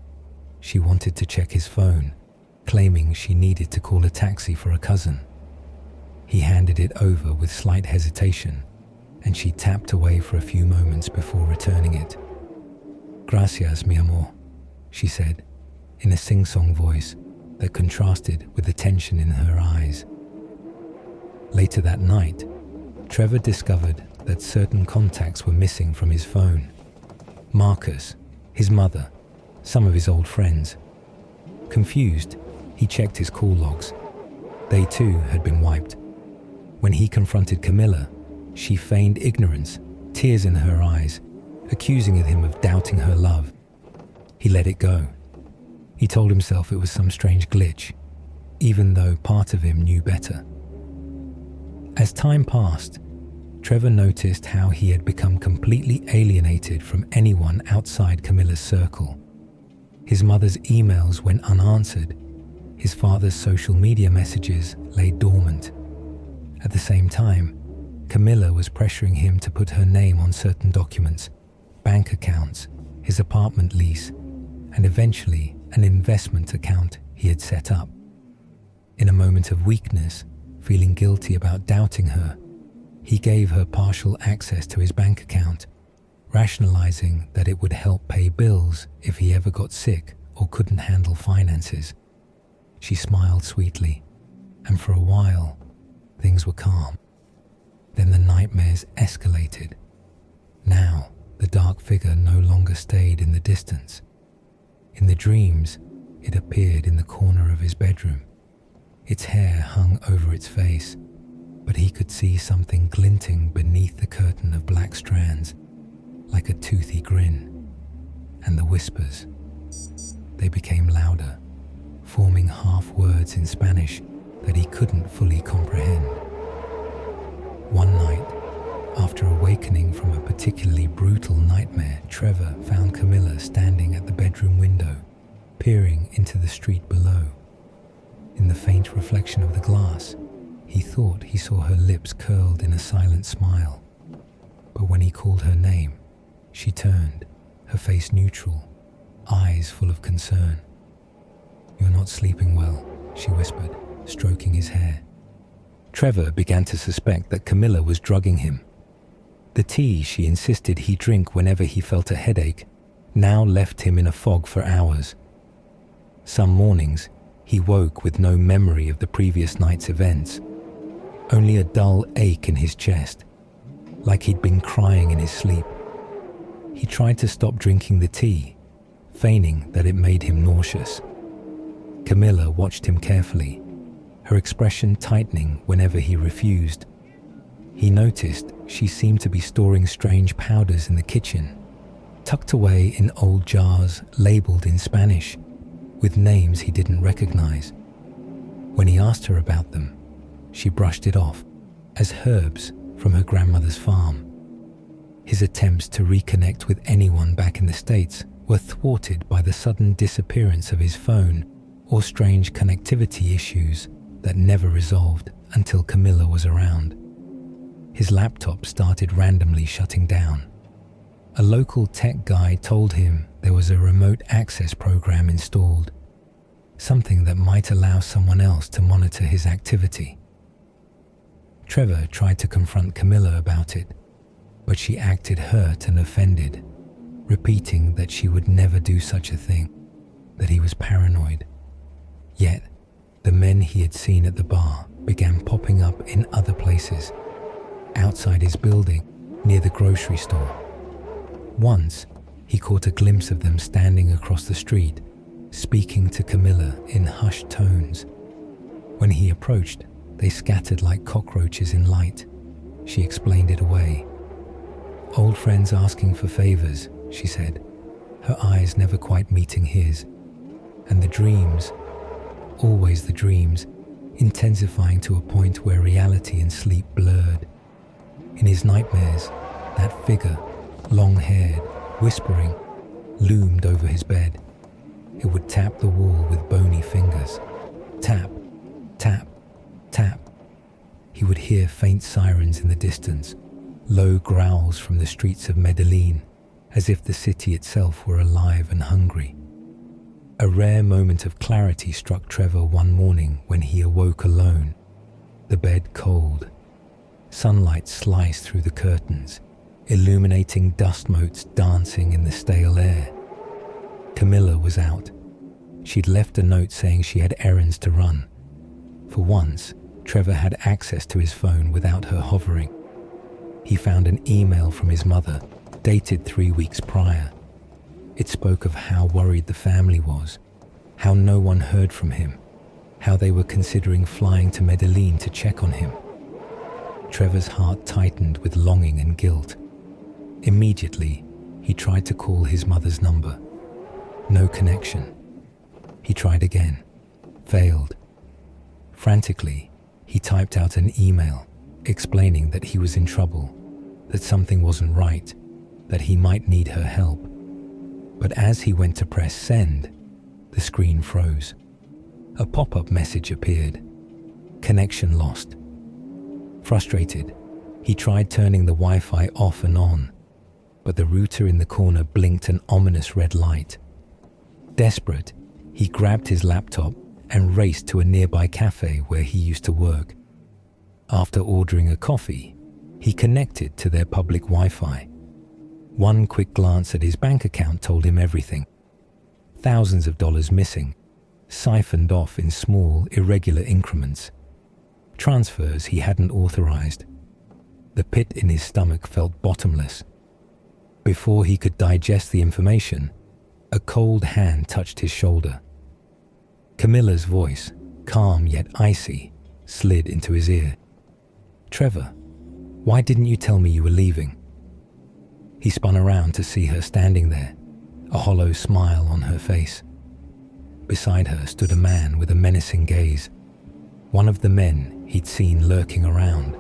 She wanted to check his phone, claiming she needed to call a taxi for a cousin. He handed it over with slight hesitation, and she tapped away for a few moments before returning it. "Gracias, mi amor," she said, in a sing-song voice that contrasted with the tension in her eyes. Later that night, Trevor discovered that certain contacts were missing from his phone. Marcus, his mother, some of his old friends. Confused, he checked his call logs. They too had been wiped. When he confronted Camilla, she feigned ignorance, tears in her eyes, accusing him of doubting her love. He let it go. He told himself it was some strange glitch, even though part of him knew better. As time passed, Trevor noticed how he had become completely alienated from anyone outside Camilla's circle. His mother's emails went unanswered. His father's social media messages lay dormant. At the same time, Camilla was pressuring him to put her name on certain documents, bank accounts, his apartment lease, and eventually an investment account he had set up. In a moment of weakness, feeling guilty about doubting her, he gave her partial access to his bank account, rationalizing that it would help pay bills if he ever got sick or couldn't handle finances. She smiled sweetly, and for a while, things were calm. Then the nightmares escalated. Now, the dark figure no longer stayed in the distance. In the dreams, it appeared in the corner of his bedroom. Its hair hung over its face, but he could see something glinting beneath the curtain of black strands, like a toothy grin. And the whispers, they became louder, forming half words in Spanish that he couldn't fully comprehend. One night, after awakening from a particularly brutal nightmare, Trevor found Camilla standing at the bedroom window, peering into the street below. In the faint reflection of the glass, he thought he saw her lips curled in a silent smile. But when he called her name, she turned, her face neutral, eyes full of concern. "You're not sleeping well," she whispered, stroking his hair. Trevor began to suspect that Camilla was drugging him. The tea she insisted he drink whenever he felt a headache now left him in a fog for hours. Some mornings, he woke with no memory of the previous night's events, only a dull ache in his chest, like he'd been crying in his sleep. He tried to stop drinking the tea, feigning that it made him nauseous. Camilla watched him carefully, her expression tightening whenever he refused. He noticed she seemed to be storing strange powders in the kitchen, tucked away in old jars labeled in Spanish, with names he didn't recognize. When he asked her about them, she brushed it off as herbs from her grandmother's farm. His attempts to reconnect with anyone back in the States were thwarted by the sudden disappearance of his phone or strange connectivity issues that never resolved until Camilla was around. His laptop started randomly shutting down. A local tech guy told him there was a remote access program installed, something that might allow someone else to monitor his activity. Trevor tried to confront Camilla about it, but she acted hurt and offended, repeating that she would never do such a thing, that he was paranoid. Yet, the men he had seen at the bar began popping up in other places, outside his building, near the grocery store. Once, he caught a glimpse of them standing across the street, speaking to Camilla in hushed tones. When he approached, they scattered like cockroaches in light. She explained it away. "Old friends asking for favors," she said, her eyes never quite meeting his. And the dreams, always the dreams, intensifying to a point where reality and sleep blurred. In his nightmares, that figure, long-haired, whispering, loomed over his bed. It would tap the wall with bony fingers. Tap, tap, tap. He would hear faint sirens in the distance, low growls from the streets of Medellín, as if the city itself were alive and hungry. A rare moment of clarity struck Trevor one morning when he awoke alone, the bed cold. Sunlight sliced through the curtains, illuminating dust motes dancing in the stale air. Camilla was out. She'd left a note saying she had errands to run. For once, Trevor had access to his phone without her hovering. He found an email from his mother, dated 3 weeks prior. It spoke of how worried the family was, how no one heard from him, how they were considering flying to Medellín to check on him. Trevor's heart tightened with longing and guilt. Immediately, he tried to call his mother's number. No connection. He tried again. Failed. Frantically, he typed out an email explaining that he was in trouble, that something wasn't right, that he might need her help. But as he went to press send, the screen froze. A pop-up message appeared. Connection lost. Frustrated, He tried turning the Wi-Fi off and on, but the router in the corner blinked an ominous red light. Desperate, he grabbed his laptop and raced to a nearby cafe where he used to work. After ordering a coffee, he connected to their public Wi-Fi. One quick glance at his bank account told him everything. Thousands of dollars missing, siphoned off in small, irregular increments. Transfers he hadn't authorized. The pit in his stomach felt bottomless. Before he could digest the information, a cold hand touched his shoulder. Camilla's voice, calm yet icy, slid into his ear. "Trevor, why didn't you tell me you were leaving?" He spun around to see her standing there, a hollow smile on her face. Beside her stood a man with a menacing gaze, one of the men he'd seen lurking around.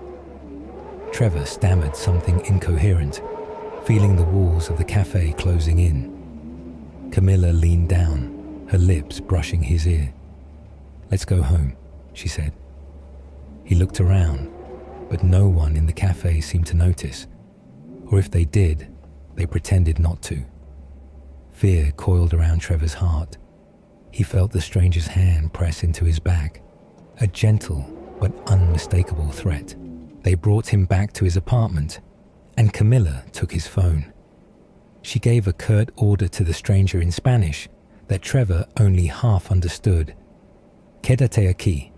Trevor stammered something incoherent, feeling the walls of the cafe closing in. Camilla leaned down, her lips brushing his ear. "Let's go home," she said. He looked around, but no one in the cafe seemed to notice, or if they did, they pretended not to. Fear coiled around Trevor's heart. He felt the stranger's hand press into his back, a gentle but unmistakable threat. They brought him back to his apartment, and Camilla took his phone. She gave a curt order to the stranger in Spanish that Trevor only half understood. "Quédate aquí,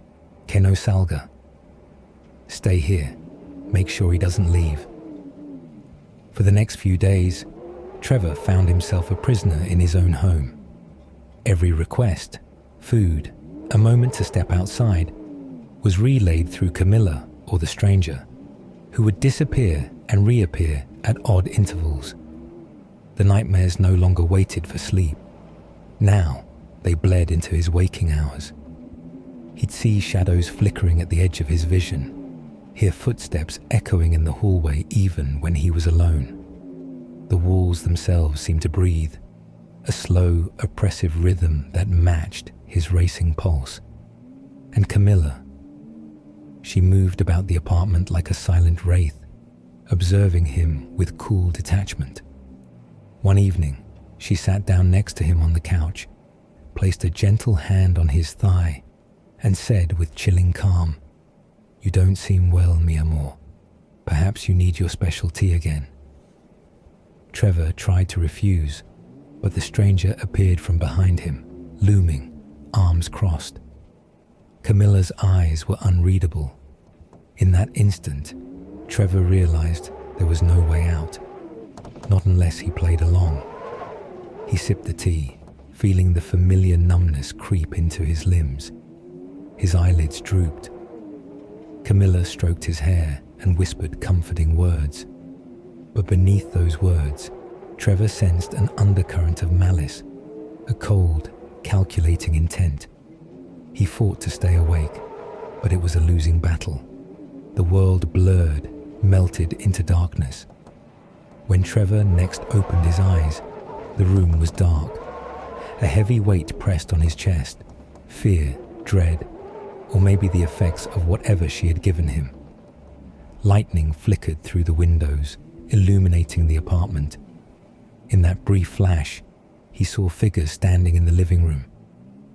que no salga." Stay here, make sure he doesn't leave. For the next few days, Trevor found himself a prisoner in his own home. Every request, food, a moment to step outside, was relayed through Camilla or the stranger, who would disappear and reappear at odd intervals. The nightmares no longer waited for sleep. Now, they bled into his waking hours. He'd see shadows flickering at the edge of his vision, hear footsteps echoing in the hallway even when he was alone. The walls themselves seemed to breathe, a slow, oppressive rhythm that matched his racing pulse. And Camilla, she moved about the apartment like a silent wraith, observing him with cool detachment. One evening, she sat down next to him on the couch, placed a gentle hand on his thigh, and said with chilling calm, "You don't seem well, mi amor. Perhaps you need your special tea again." Trevor tried to refuse, but the stranger appeared from behind him, looming, arms crossed. Camilla's eyes were unreadable. In that instant, Trevor realized there was no way out, not unless he played along. He sipped the tea, feeling the familiar numbness creep into his limbs. His eyelids drooped. Camilla stroked his hair and whispered comforting words. But beneath those words, Trevor sensed an undercurrent of malice, a cold, calculating intent. He fought to stay awake, but it was a losing battle. The world blurred, melted into darkness. When Trevor next opened his eyes, the room was dark. A heavy weight pressed on his chest, fear, dread, or maybe the effects of whatever she had given him. Lightning flickered through the windows, illuminating the apartment. In that brief flash, he saw figures standing in the living room.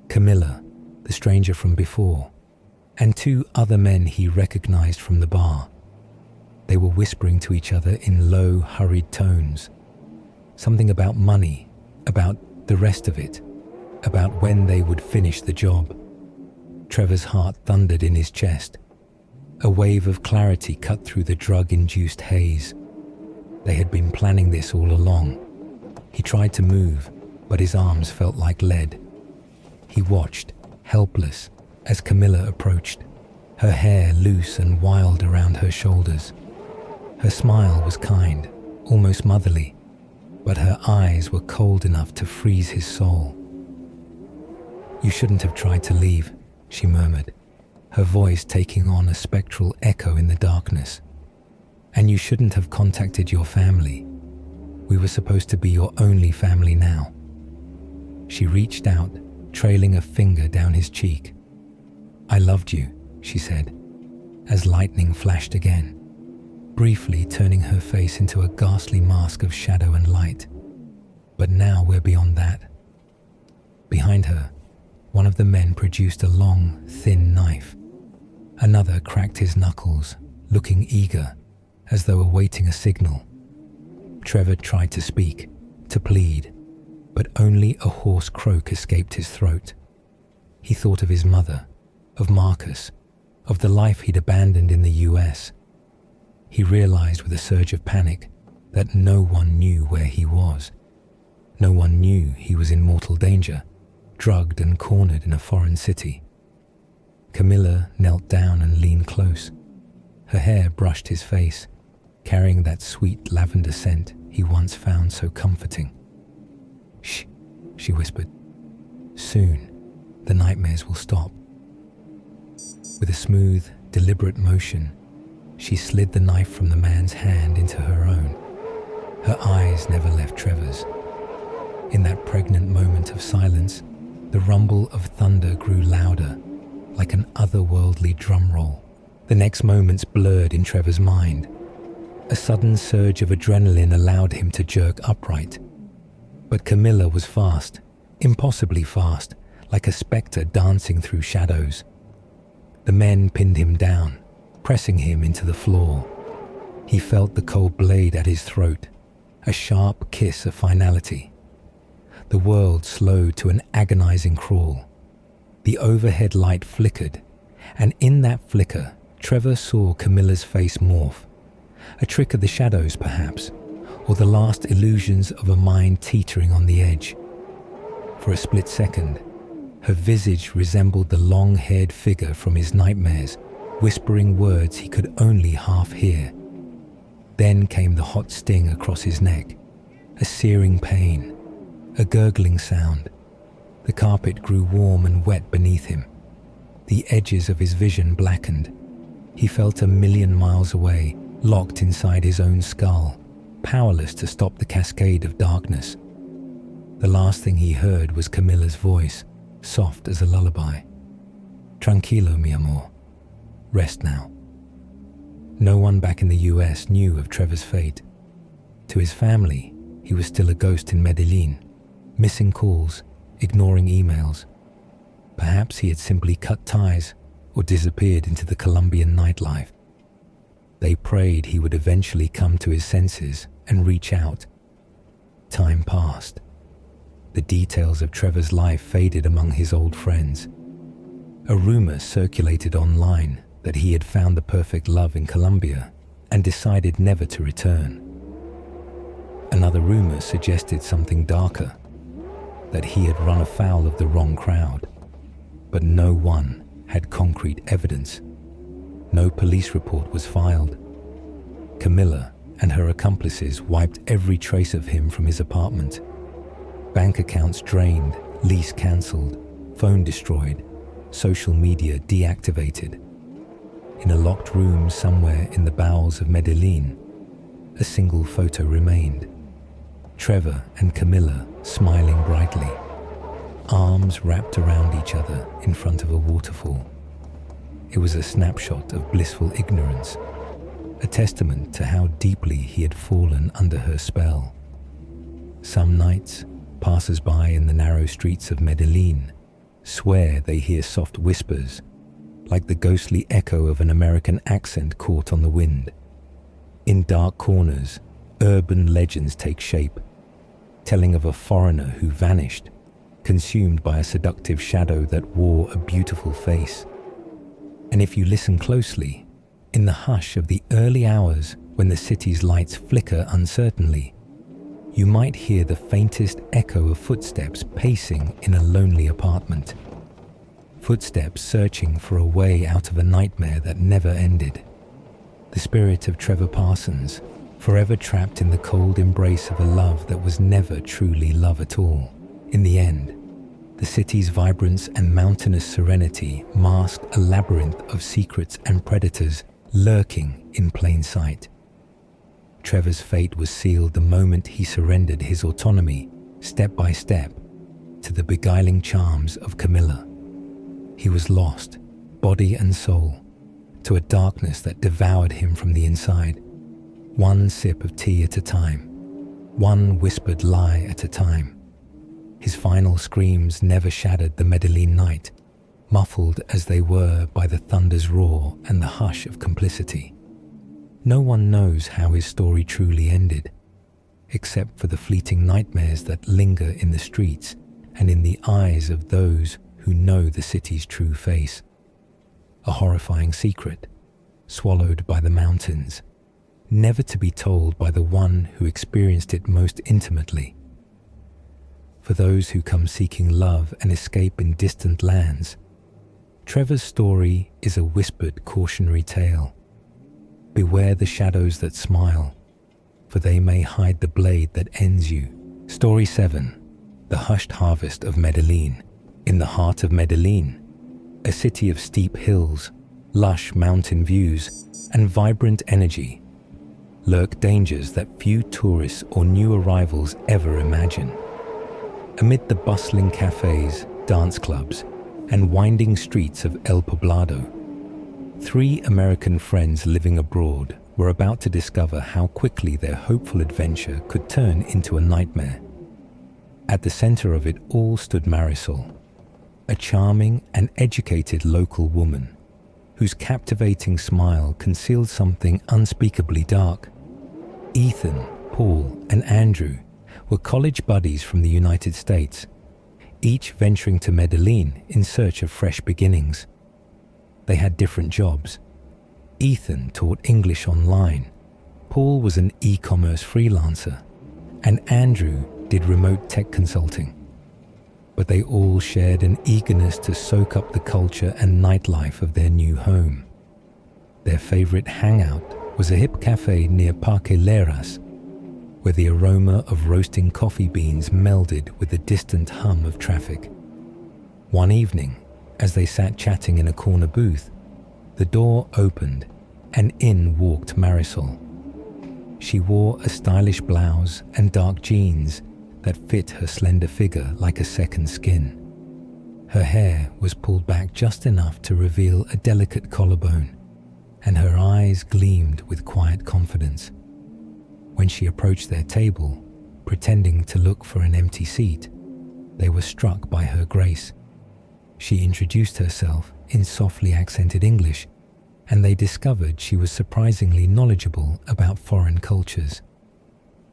Camilla, the stranger from before, and two other men he recognized from the bar. They were whispering to each other in low, hurried tones. Something about money, about the rest of it, about when they would finish the job. Trevor's heart thundered in his chest. A wave of clarity cut through the drug-induced haze. They had been planning this all along. He tried to move, but his arms felt like lead. He watched, helpless, as Camilla approached, her hair loose and wild around her shoulders. Her smile was kind, almost motherly, but her eyes were cold enough to freeze his soul. "You shouldn't have tried to leave," she murmured, her voice taking on a spectral echo in the darkness. "And you shouldn't have contacted your family. We were supposed to be your only family now." She reached out, trailing a finger down his cheek. "I loved you," she said, as lightning flashed again. briefly turning her face into a ghastly mask of shadow and light. But now we're beyond that. Behind her, one of the men produced a long, thin knife. Another cracked his knuckles, looking eager, as though awaiting a signal. Trevor tried to speak, to plead, but only a hoarse croak escaped his throat. He thought of his mother, of Marcus, of the life he'd abandoned in the US. He realized with a surge of panic that no one knew where he was. No one knew he was in mortal danger, drugged and cornered in a foreign city. Camilla knelt down and leaned close. Her hair brushed his face, carrying that sweet lavender scent he once found so comforting. "Shh," she whispered. "Soon, the nightmares will stop." With a smooth, deliberate motion, she slid the knife from the man's hand into her own. Her eyes never left Trevor's. In that pregnant moment of silence, the rumble of thunder grew louder, like an otherworldly drum roll. The next moments blurred in Trevor's mind. A sudden surge of adrenaline allowed him to jerk upright. But Camilla was fast, impossibly fast, like a spectre dancing through shadows. The men pinned him down, pressing him into the floor. He felt the cold blade at his throat, a sharp kiss of finality. The world slowed to an agonizing crawl. The overhead light flickered, and in that flicker, Trevor saw Camilla's face morph. A trick of the shadows, perhaps, or the last illusions of a mind teetering on the edge. For a split second, her visage resembled the long-haired figure from his nightmares, whispering words he could only half hear. Then came the hot sting across his neck, a searing pain, a gurgling sound. The carpet grew warm and wet beneath him. The edges of his vision blackened. He felt a million miles away, locked inside his own skull, powerless to stop the cascade of darkness. The last thing he heard was Camilla's voice, soft as a lullaby. "Tranquilo, mi amor. Rest now." No one back in the US knew of Trevor's fate. To his family, he was still a ghost in Medellín, missing calls, ignoring emails. Perhaps he had simply cut ties or disappeared into the Colombian nightlife. They prayed he would eventually come to his senses and reach out. Time passed. The details of Trevor's life faded among his old friends. A rumor circulated online that he had found the perfect love in Colombia and decided never to return. Another rumor suggested something darker, that he had run afoul of the wrong crowd. But no one had concrete evidence. No police report was filed. Camilla and her accomplices wiped every trace of him from his apartment. Bank accounts drained, lease cancelled, phone destroyed, social media deactivated. In a locked room somewhere in the bowels of Medellín, a single photo remained. Trevor and Camilla smiling brightly, arms wrapped around each other in front of a waterfall. It was a snapshot of blissful ignorance, a testament to how deeply he had fallen under her spell. Some nights, passers-by in the narrow streets of Medellín swear they hear soft whispers, like the ghostly echo of an American accent caught on the wind. In dark corners, urban legends take shape, telling of a foreigner who vanished, consumed by a seductive shadow that wore a beautiful face. And if you listen closely, in the hush of the early hours when the city's lights flicker uncertainly, you might hear the faintest echo of footsteps pacing in a lonely apartment. Footsteps searching for a way out of a nightmare that never ended. The spirit of Trevor Parsons, forever trapped in the cold embrace of a love that was never truly love at all. In the end, the city's vibrance and mountainous serenity masked a labyrinth of secrets and predators lurking in plain sight. Trevor's fate was sealed the moment he surrendered his autonomy, step by step, to the beguiling charms of Camilla. He was lost, body and soul, to a darkness that devoured him from the inside. one sip of tea at a time, one whispered lie at a time. His final screams never shattered the Medellín night, muffled as they were by the thunder's roar and the hush of complicity. No one knows how his story truly ended, except for the fleeting nightmares that linger in the streets and in the eyes of those who know the city's true face. A horrifying secret, swallowed by the mountains, never to be told by the one who experienced it most intimately. For those who come seeking love and escape in distant lands, Trevor's story is a whispered cautionary tale. Beware the shadows that smile, for they may hide the blade that ends you. Story 7. The Hushed Harvest of Medellín. In the heart of Medellín, a city of steep hills, lush mountain views, and vibrant energy, lurk dangers that few tourists or new arrivals ever imagine. Amid the bustling cafes, dance clubs, and winding streets of El Poblado, 3 American friends living abroad were about to discover how quickly their hopeful adventure could turn into a nightmare. At the center of it all stood Marisol, a charming and educated local woman whose captivating smile concealed something unspeakably dark. Ethan, Paul, and Andrew were college buddies from the United States, each venturing to Medellín in search of fresh beginnings. They had different jobs. Ethan taught English online, Paul was an e-commerce freelancer, and Andrew did remote tech consulting. But they all shared an eagerness to soak up the culture and nightlife of their new home. Their favorite hangout was a hip cafe near Parque Leras, where the aroma of roasting coffee beans melded with the distant hum of traffic. One evening, as they sat chatting in a corner booth, the door opened and in walked Marisol. She wore a stylish blouse and dark jeans that fit her slender figure like a second skin. Her hair was pulled back just enough to reveal a delicate collarbone, and her eyes gleamed with quiet confidence. When she approached their table, pretending to look for an empty seat, they were struck by her grace. She introduced herself in softly accented English, and they discovered she was surprisingly knowledgeable about foreign cultures.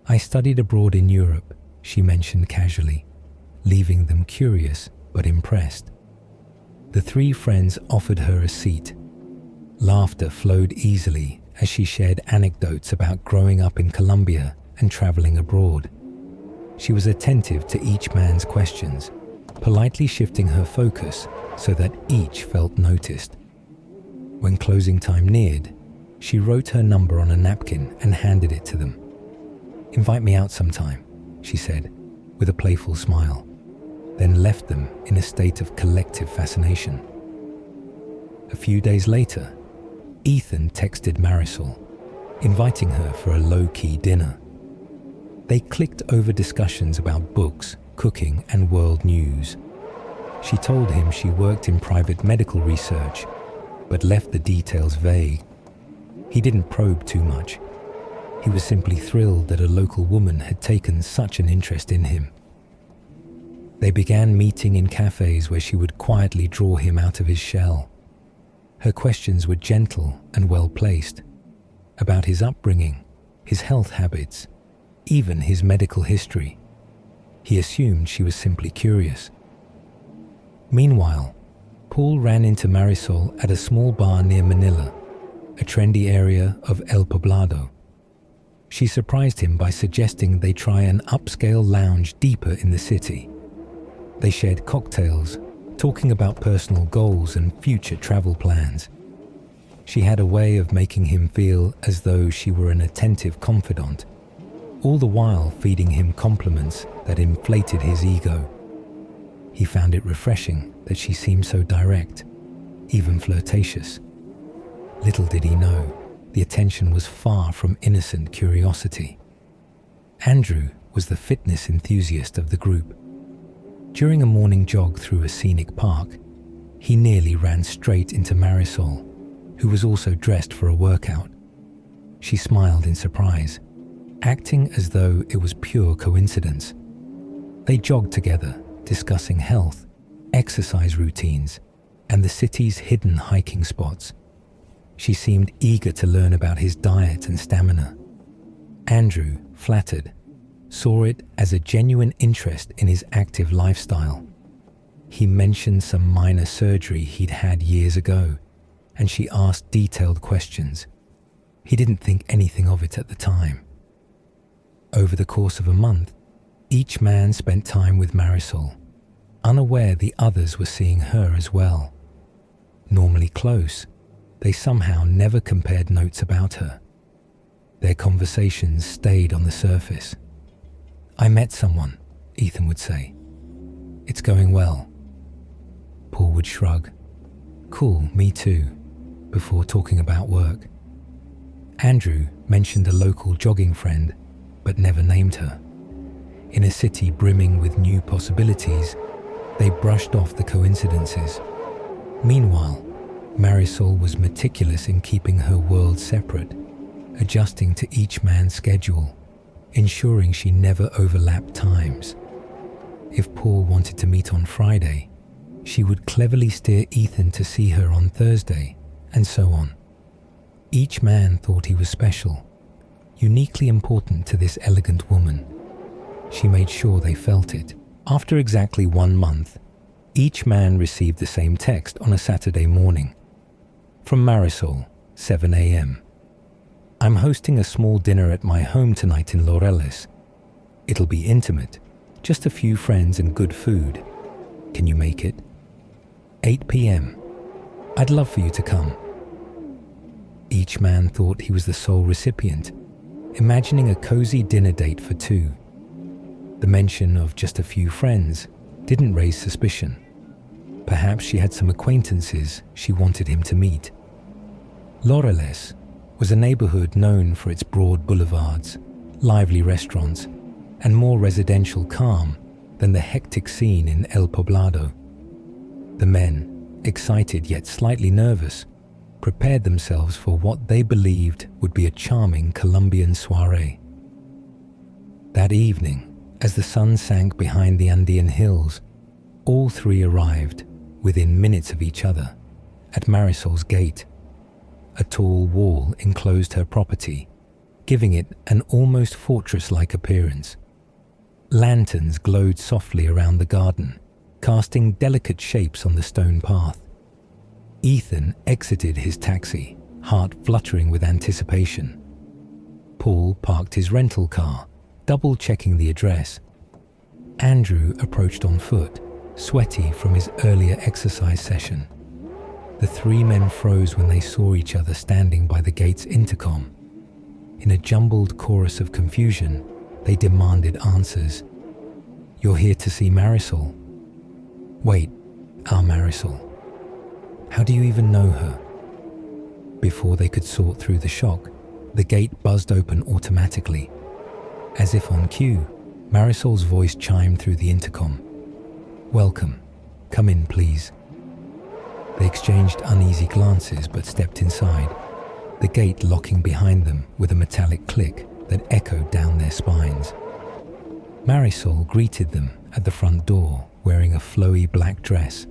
"I studied abroad in Europe," she mentioned casually, leaving them curious but impressed. The 3 friends offered her a seat. Laughter flowed easily as she shared anecdotes about growing up in Colombia and traveling abroad. She was attentive to each man's questions, politely shifting her focus so that each felt noticed. When closing time neared, she wrote her number on a napkin and handed it to them. "Invite me out sometime," she said, with a playful smile, then left them in a state of collective fascination. A few days later, Ethan texted Marisol, inviting her for a low-key dinner. They clicked over discussions about books, cooking, and world news. She told him she worked in private medical research, but left the details vague. He didn't probe too much. He was simply thrilled that a local woman had taken such an interest in him. They began meeting in cafes where she would quietly draw him out of his shell. Her questions were gentle and well-placed, about his upbringing, his health habits, even his medical history. He assumed she was simply curious. Meanwhile, Paul ran into Marisol at a small bar near Manila, a trendy area of El Poblado. She surprised him by suggesting they try an upscale lounge deeper in the city. They shared cocktails, talking about personal goals and future travel plans. She had a way of making him feel as though she were an attentive confidant, all the while feeding him compliments that inflated his ego. He found it refreshing that she seemed so direct, even flirtatious. Little did he know, the attention was far from innocent curiosity. Andrew was the fitness enthusiast of the group. During a morning jog through a scenic park, he nearly ran straight into Marisol, who was also dressed for a workout. She smiled in surprise, acting as though it was pure coincidence. They jogged together, discussing health, exercise routines, and the city's hidden hiking spots. She seemed eager to learn about his diet and stamina. Andrew, flattered, saw it as a genuine interest in his active lifestyle. He mentioned some minor surgery he'd had years ago, and she asked detailed questions. He didn't think anything of it at the time. Over the course of a month, each man spent time with Marisol, unaware the others were seeing her as well. Normally close, they somehow never compared notes about her. Their conversations stayed on the surface. "I met someone," Ethan would say. "It's going well." Paul would shrug. "Cool, me too," before talking about work. Andrew mentioned a local jogging friend, but never named her. In a city brimming with new possibilities, they brushed off the coincidences. Meanwhile, Marisol was meticulous in keeping her world separate, adjusting to each man's schedule, ensuring she never overlapped times. If Paul wanted to meet on Friday, she would cleverly steer Ethan to see her on Thursday, and so on. Each man thought he was special, uniquely important to this elegant woman. She made sure they felt it. After exactly 1 month, each man received the same text on a Saturday morning. From Marisol, 7 a.m. "I'm hosting a small dinner at my home tonight in Laureles. It'll be intimate, just a few friends and good food. Can you make it? 8 p.m. I'd love for you to come." Each man thought he was the sole recipient, imagining a cozy dinner date for two. The mention of just a few friends didn't raise suspicion. Perhaps she had some acquaintances she wanted him to meet. Laureles was a neighborhood known for its broad boulevards, lively restaurants, and more residential calm than the hectic scene in El Poblado. The men, excited yet slightly nervous, prepared themselves for what they believed would be a charming Colombian soiree. That evening, as the sun sank behind the Andean hills, all three arrived, within minutes of each other, at Marisol's gate. A tall wall enclosed her property, giving it an almost fortress-like appearance. Lanterns glowed softly around the garden, casting delicate shapes on the stone path. Ethan exited his taxi, heart fluttering with anticipation. Paul parked his rental car, double-checking the address. Andrew approached on foot, sweaty from his earlier exercise session. The three men froze when they saw each other standing by the gate's intercom. In a jumbled chorus of confusion, they demanded answers. "You're here to see Marisol?" "Wait, our Marisol. How do you even know her?" Before they could sort through the shock, the gate buzzed open automatically. As if on cue, Marisol's voice chimed through the intercom. "Welcome. Come in, please." They exchanged uneasy glances but stepped inside, the gate locking behind them with a metallic click that echoed down their spines. Marisol greeted them at the front door, wearing a flowy black dress,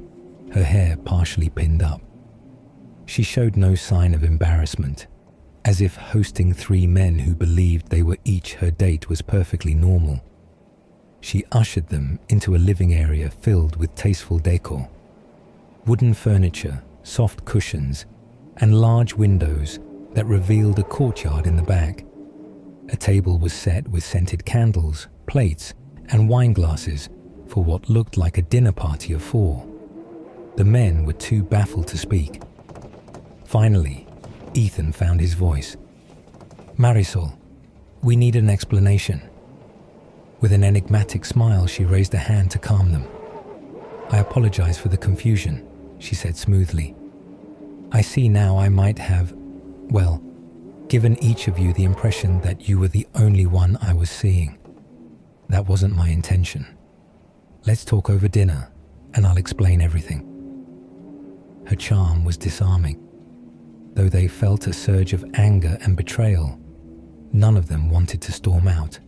her hair partially pinned up. She showed no sign of embarrassment, as if hosting three men who believed they were each her date was perfectly normal. She ushered them into a living area filled with tasteful decor. Wooden furniture, soft cushions, and large windows that revealed a courtyard in the back. A table was set with scented candles, plates, and wine glasses for what looked like a dinner party of 4. The men were too baffled to speak. Finally, Ethan found his voice. "Marisol, we need an explanation." With an enigmatic smile, she raised a hand to calm them. "I apologize for the confusion," she said smoothly. "I see now I might have, well, given each of you the impression that you were the only one I was seeing. That wasn't my intention. Let's talk over dinner, and I'll explain everything." Her charm was disarming. Though they felt a surge of anger and betrayal, none of them wanted to storm out.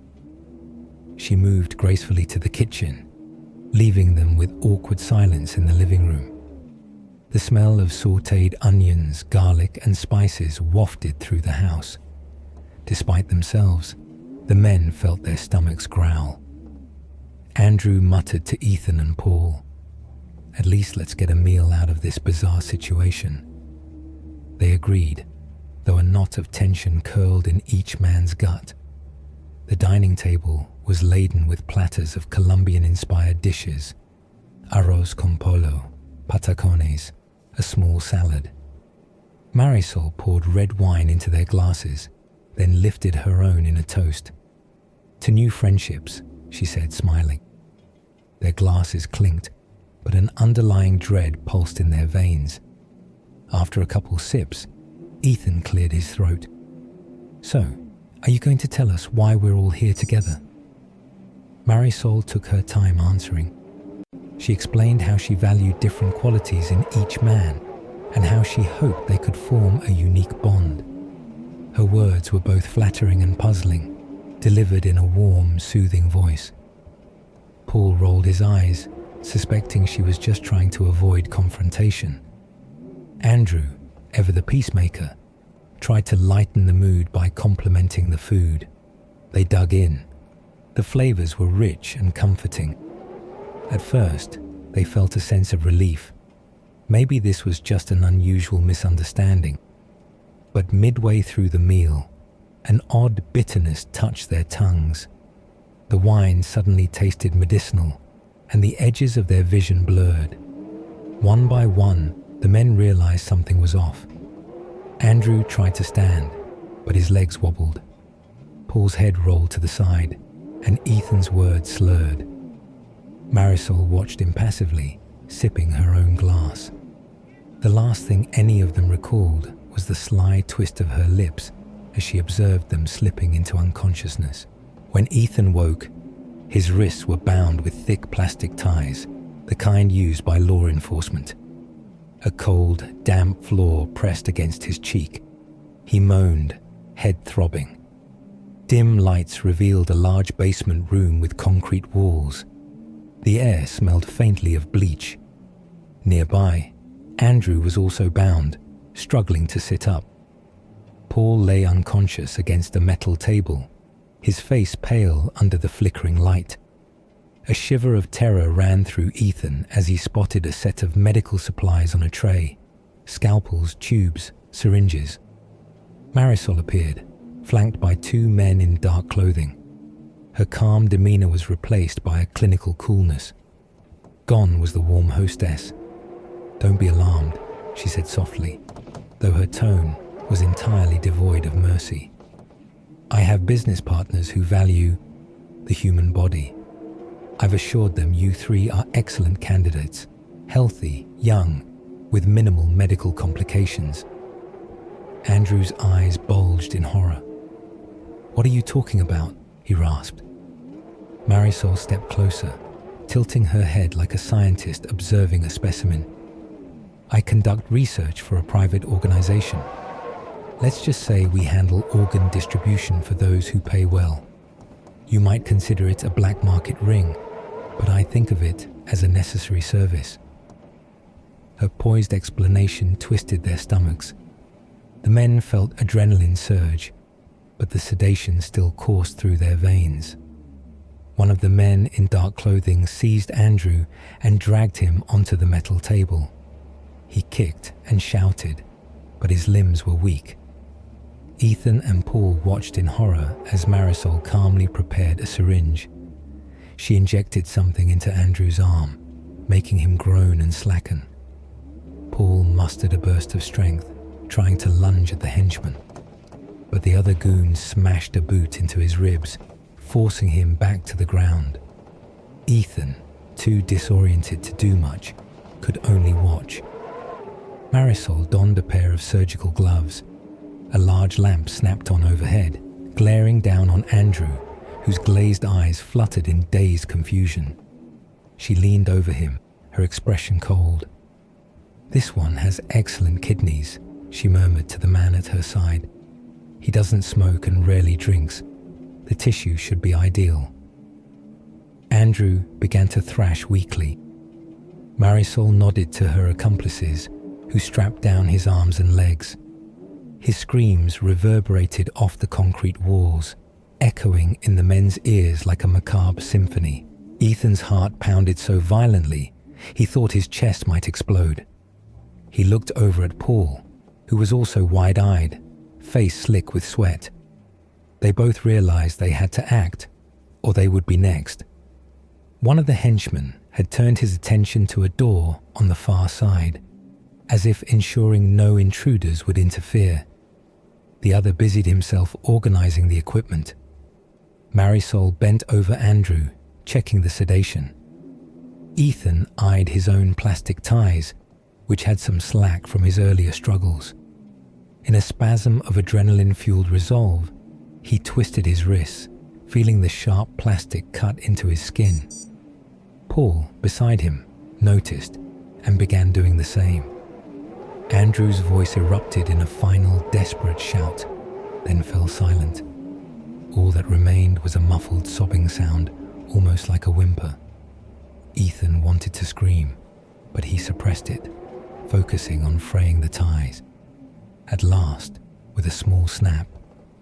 She moved gracefully to the kitchen, leaving them with awkward silence in the living room. The smell of sautéed onions, garlic, and spices wafted through the house. Despite themselves, the men felt their stomachs growl. Andrew muttered to Ethan and Paul, "At least let's get a meal out of this bizarre situation." They agreed, though a knot of tension curled in each man's gut. The dining table was laden with platters of Colombian-inspired dishes: arroz con pollo, patacones, a small salad. Marisol poured red wine into their glasses, then lifted her own in a toast. "To new friendships," she said, smiling. Their glasses clinked, but an underlying dread pulsed in their veins. After a couple sips, Ethan cleared his throat. "So, are you going to tell us why we're all here together?" Marisol took her time answering. She explained how she valued different qualities in each man and how she hoped they could form a unique bond. Her words were both flattering and puzzling, delivered in a warm, soothing voice. Paul rolled his eyes, suspecting she was just trying to avoid confrontation. Andrew, ever the peacemaker, tried to lighten the mood by complimenting the food. They dug in. The flavors were rich and comforting. At first, they felt a sense of relief. Maybe this was just an unusual misunderstanding. But midway through the meal, an odd bitterness touched their tongues. The wine suddenly tasted medicinal, and the edges of their vision blurred. One by one, the men realized something was off. Andrew tried to stand, but his legs wobbled. Paul's head rolled to the side, and Ethan's words slurred. Marisol watched impassively, sipping her own glass. The last thing any of them recalled was the sly twist of her lips as she observed them slipping into unconsciousness. When Ethan woke, his wrists were bound with thick plastic ties, the kind used by law enforcement. A cold, damp floor pressed against his cheek. He moaned, head throbbing. Dim lights revealed a large basement room with concrete walls. The air smelled faintly of bleach. Nearby, Andrew was also bound, struggling to sit up. Paul lay unconscious against a metal table, his face pale under the flickering light. A shiver of terror ran through Ethan as he spotted a set of medical supplies on a tray: scalpels, tubes, syringes. Marisol appeared, flanked by two men in dark clothing. Her calm demeanor was replaced by a clinical coolness. Gone was the warm hostess. "Don't be alarmed," she said softly, though her tone was entirely devoid of mercy. "I have business partners who value the human body. I've assured them you three are excellent candidates, healthy, young, with minimal medical complications." Andrew's eyes bulged in horror. "What are you talking about?" he rasped. Marisol stepped closer, tilting her head like a scientist observing a specimen. "I conduct research for a private organization. Let's just say we handle organ distribution for those who pay well. You might consider it a black market ring, but I think of it as a necessary service." Her poised explanation twisted their stomachs. The men felt adrenaline surge, but the sedation still coursed through their veins. One of the men in dark clothing seized Andrew and dragged him onto the metal table. He kicked and shouted, but his limbs were weak. Ethan and Paul watched in horror as Marisol calmly prepared a syringe. She injected something into Andrew's arm, making him groan and slacken. Paul mustered a burst of strength, trying to lunge at the henchman, but the other goon smashed a boot into his ribs, forcing him back to the ground. Ethan, too disoriented to do much, could only watch. Marisol donned a pair of surgical gloves. A large lamp snapped on overhead, glaring down on Andrew, whose glazed eyes fluttered in dazed confusion. She leaned over him, her expression cold. "This one has excellent kidneys, she murmured to the man at her side. "He doesn't smoke and rarely drinks. The tissue should be ideal." Andrew began to thrash weakly. Marisol nodded to her accomplices, who strapped down his arms and legs. His screams reverberated off the concrete walls, echoing in the men's ears like a macabre symphony. Ethan's heart pounded so violently, he thought his chest might explode. He looked over at Paul, who was also wide-eyed, face slick with sweat. They both realized they had to act, or they would be next. One of the henchmen had turned his attention to a door on the far side, as if ensuring no intruders would interfere. The other busied himself organizing the equipment. Marisol bent over Andrew, checking the sedation. Ethan eyed his own plastic ties, which had some slack from his earlier struggles. In a spasm of adrenaline-fueled resolve, he twisted his wrists, feeling the sharp plastic cut into his skin. Paul, beside him, noticed and began doing the same. Andrew's voice erupted in a final, desperate shout, then fell silent. All that remained was a muffled sobbing sound, almost like a whimper. Ethan wanted to scream, but he suppressed it, focusing on fraying the ties. At last, with a small snap,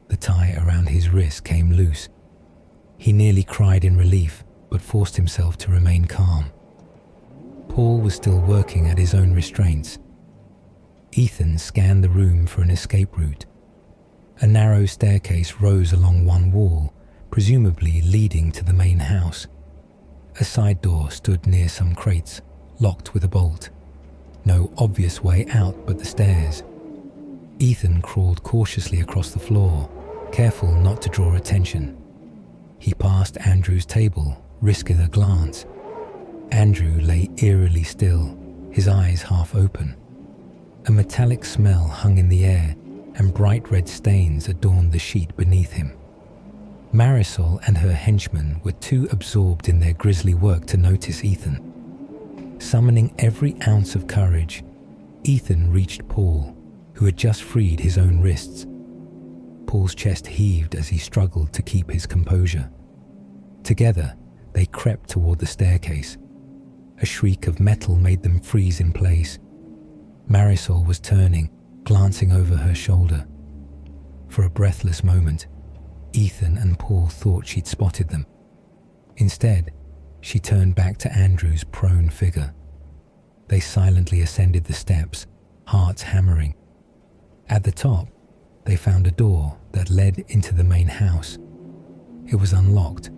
the tie around his wrist came loose. He nearly cried in relief, but forced himself to remain calm. Paul was still working at his own restraints. Ethan scanned the room for an escape route. A narrow staircase rose along one wall, presumably leading to the main house. A side door stood near some crates, locked with a bolt. No obvious way out but the stairs. Ethan crawled cautiously across the floor, careful not to draw attention. He passed Andrew's table, risking a glance. Andrew lay eerily still, his eyes half open. A metallic smell hung in the air, and bright red stains adorned the sheet beneath him. Marisol and her henchmen were too absorbed in their grisly work to notice Ethan. Summoning every ounce of courage, Ethan reached Paul, who had just freed his own wrists. Paul's chest heaved as he struggled to keep his composure. Together, they crept toward the staircase. A shriek of metal made them freeze in place. Marisol was turning, glancing over her shoulder. For a breathless moment, Ethan and Paul thought she'd spotted them. Instead, she turned back to Andrew's prone figure. They silently ascended the steps, hearts hammering. At the top, they found a door that led into the main house. It was unlocked,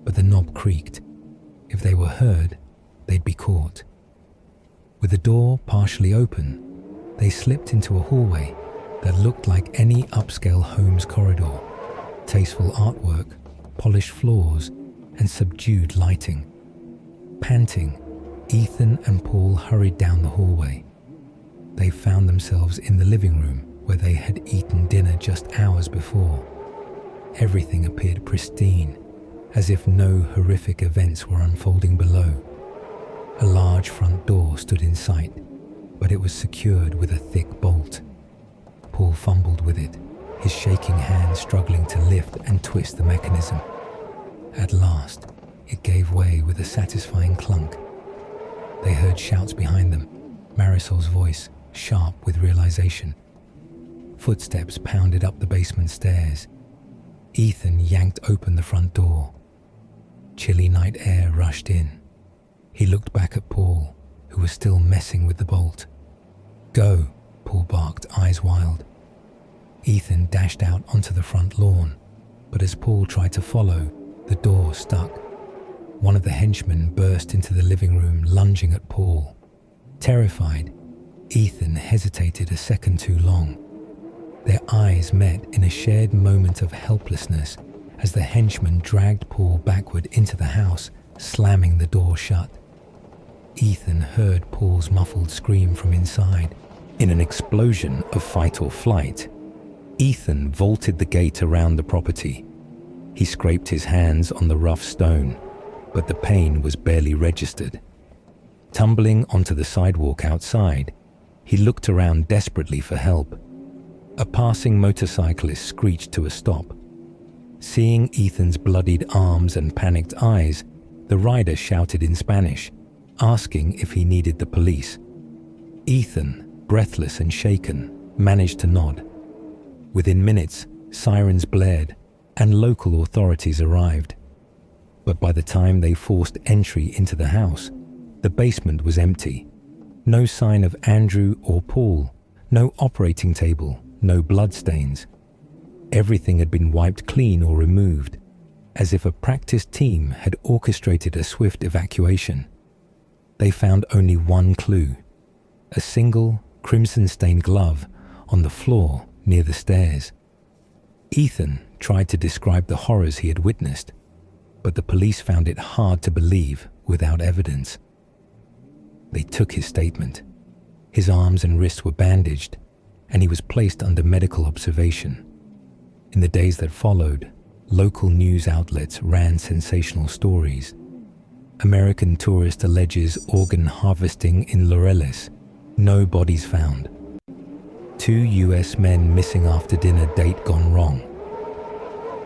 but the knob creaked. If they were heard, they'd be caught. With the door partially open, they slipped into a hallway that looked like any upscale home's corridor. Tasteful artwork, polished floors, and subdued lighting. Panting, Ethan and Paul hurried down the hallway. They found themselves in the living room where they had eaten dinner just hours before. Everything appeared pristine, as if no horrific events were unfolding below. A large front door stood in sight, but it was secured with a thick bolt. Paul fumbled with it, his shaking hand struggling to lift and twist the mechanism. At last, it gave way with a satisfying clunk. They heard shouts behind them, Marisol's voice, sharp with realization. Footsteps pounded up the basement stairs. Ethan yanked open the front door. Chilly night air rushed in. He looked back at Paul, who was still messing with the bolt. "Go," Paul barked, eyes wild. Ethan dashed out onto the front lawn, but as Paul tried to follow, the door stuck. One of the henchmen burst into the living room, lunging at Paul. Terrified, Ethan hesitated a second too long. Their eyes met in a shared moment of helplessness as the henchman dragged Paul backward into the house, slamming the door shut. Ethan heard Paul's muffled scream from inside. In an explosion of fight or flight, Ethan vaulted the gate around the property. He scraped his hands on the rough stone, but the pain was barely registered. Tumbling onto the sidewalk outside, He looked around desperately for help. A passing motorcyclist screeched to a stop. Seeing Ethan's bloodied arms and panicked eyes, the rider shouted in Spanish, asking if he needed the police. Ethan, breathless and shaken, managed to nod. Within minutes, sirens blared and local authorities arrived. But by the time they forced entry into the house, the basement was empty. No sign of Andrew or Paul, no operating table, no bloodstains. Everything had been wiped clean or removed, as if a practiced team had orchestrated a swift evacuation. They found only one clue: a single crimson-stained glove on the floor near the stairs. Ethan tried to describe the horrors he had witnessed, but the police found it hard to believe without evidence. They took his statement. His arms and wrists were bandaged, and he was placed under medical observation. In the days that followed, local news outlets ran sensational stories. American tourist alleges organ harvesting in Laureles. No bodies found. 2 US men missing after dinner date gone wrong.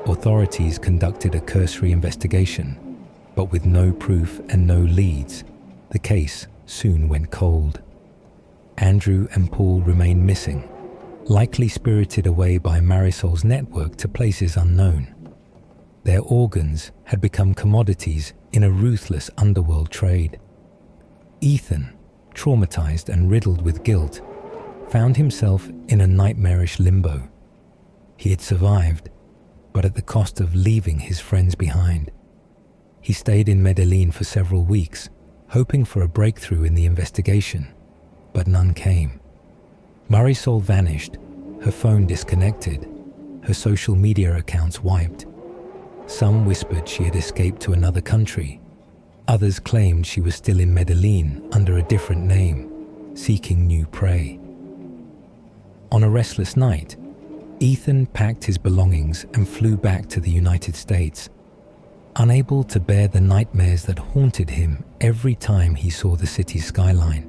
Authorities conducted a cursory investigation, but with no proof and no leads, the case soon went cold. Andrew and Paul remained missing, likely spirited away by Marisol's network to places unknown. Their organs had become commodities in a ruthless underworld trade. Ethan, traumatized and riddled with guilt, found himself in a nightmarish limbo. He had survived, but at the cost of leaving his friends behind. He stayed in Medellín for several weeks, hoping for a breakthrough in the investigation, but none came. Marisol vanished, her phone disconnected, her social media accounts wiped. Some whispered she had escaped to another country. Others claimed she was still in Medellín under a different name, seeking new prey. On a restless night, Ethan packed his belongings and flew back to the United States, unable to bear the nightmares that haunted him every time he saw the city's skyline.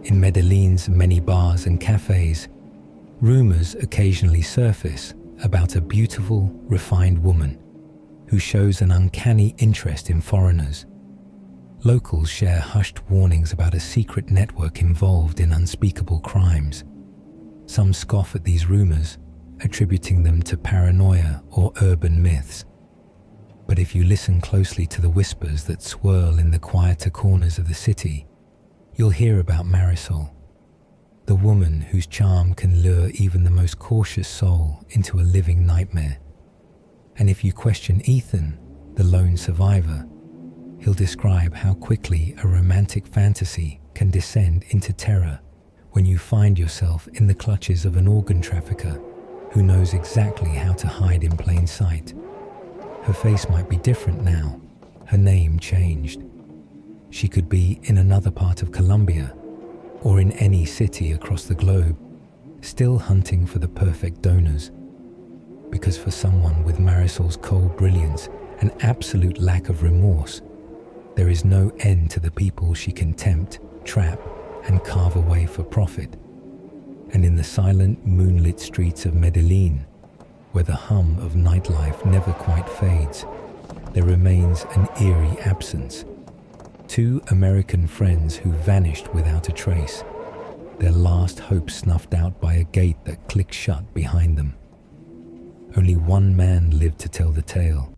In Medellín's many bars and cafes, rumors occasionally surface about a beautiful, refined woman who shows an uncanny interest in foreigners. Locals share hushed warnings about a secret network involved in unspeakable crimes. Some scoff at these rumors, attributing them to paranoia or urban myths. But if you listen closely to the whispers that swirl in the quieter corners of the city, you'll hear about Marisol, the woman whose charm can lure even the most cautious soul into a living nightmare. And if you question Ethan, the lone survivor, he'll describe how quickly a romantic fantasy can descend into terror when you find yourself in the clutches of an organ trafficker who knows exactly how to hide in plain sight. Her face might be different now, her name changed. She could be in another part of Colombia or in any city across the globe, still hunting for the perfect donors. Because for someone with Marisol's cold brilliance and absolute lack of remorse, there is no end to the people she can tempt, trap, and carve away for profit. And in the silent, moonlit streets of Medellín, where the hum of nightlife never quite fades, there remains an eerie absence. 2 American friends who vanished without a trace, their last hope snuffed out by a gate that clicked shut behind them. Only one man lived to tell the tale,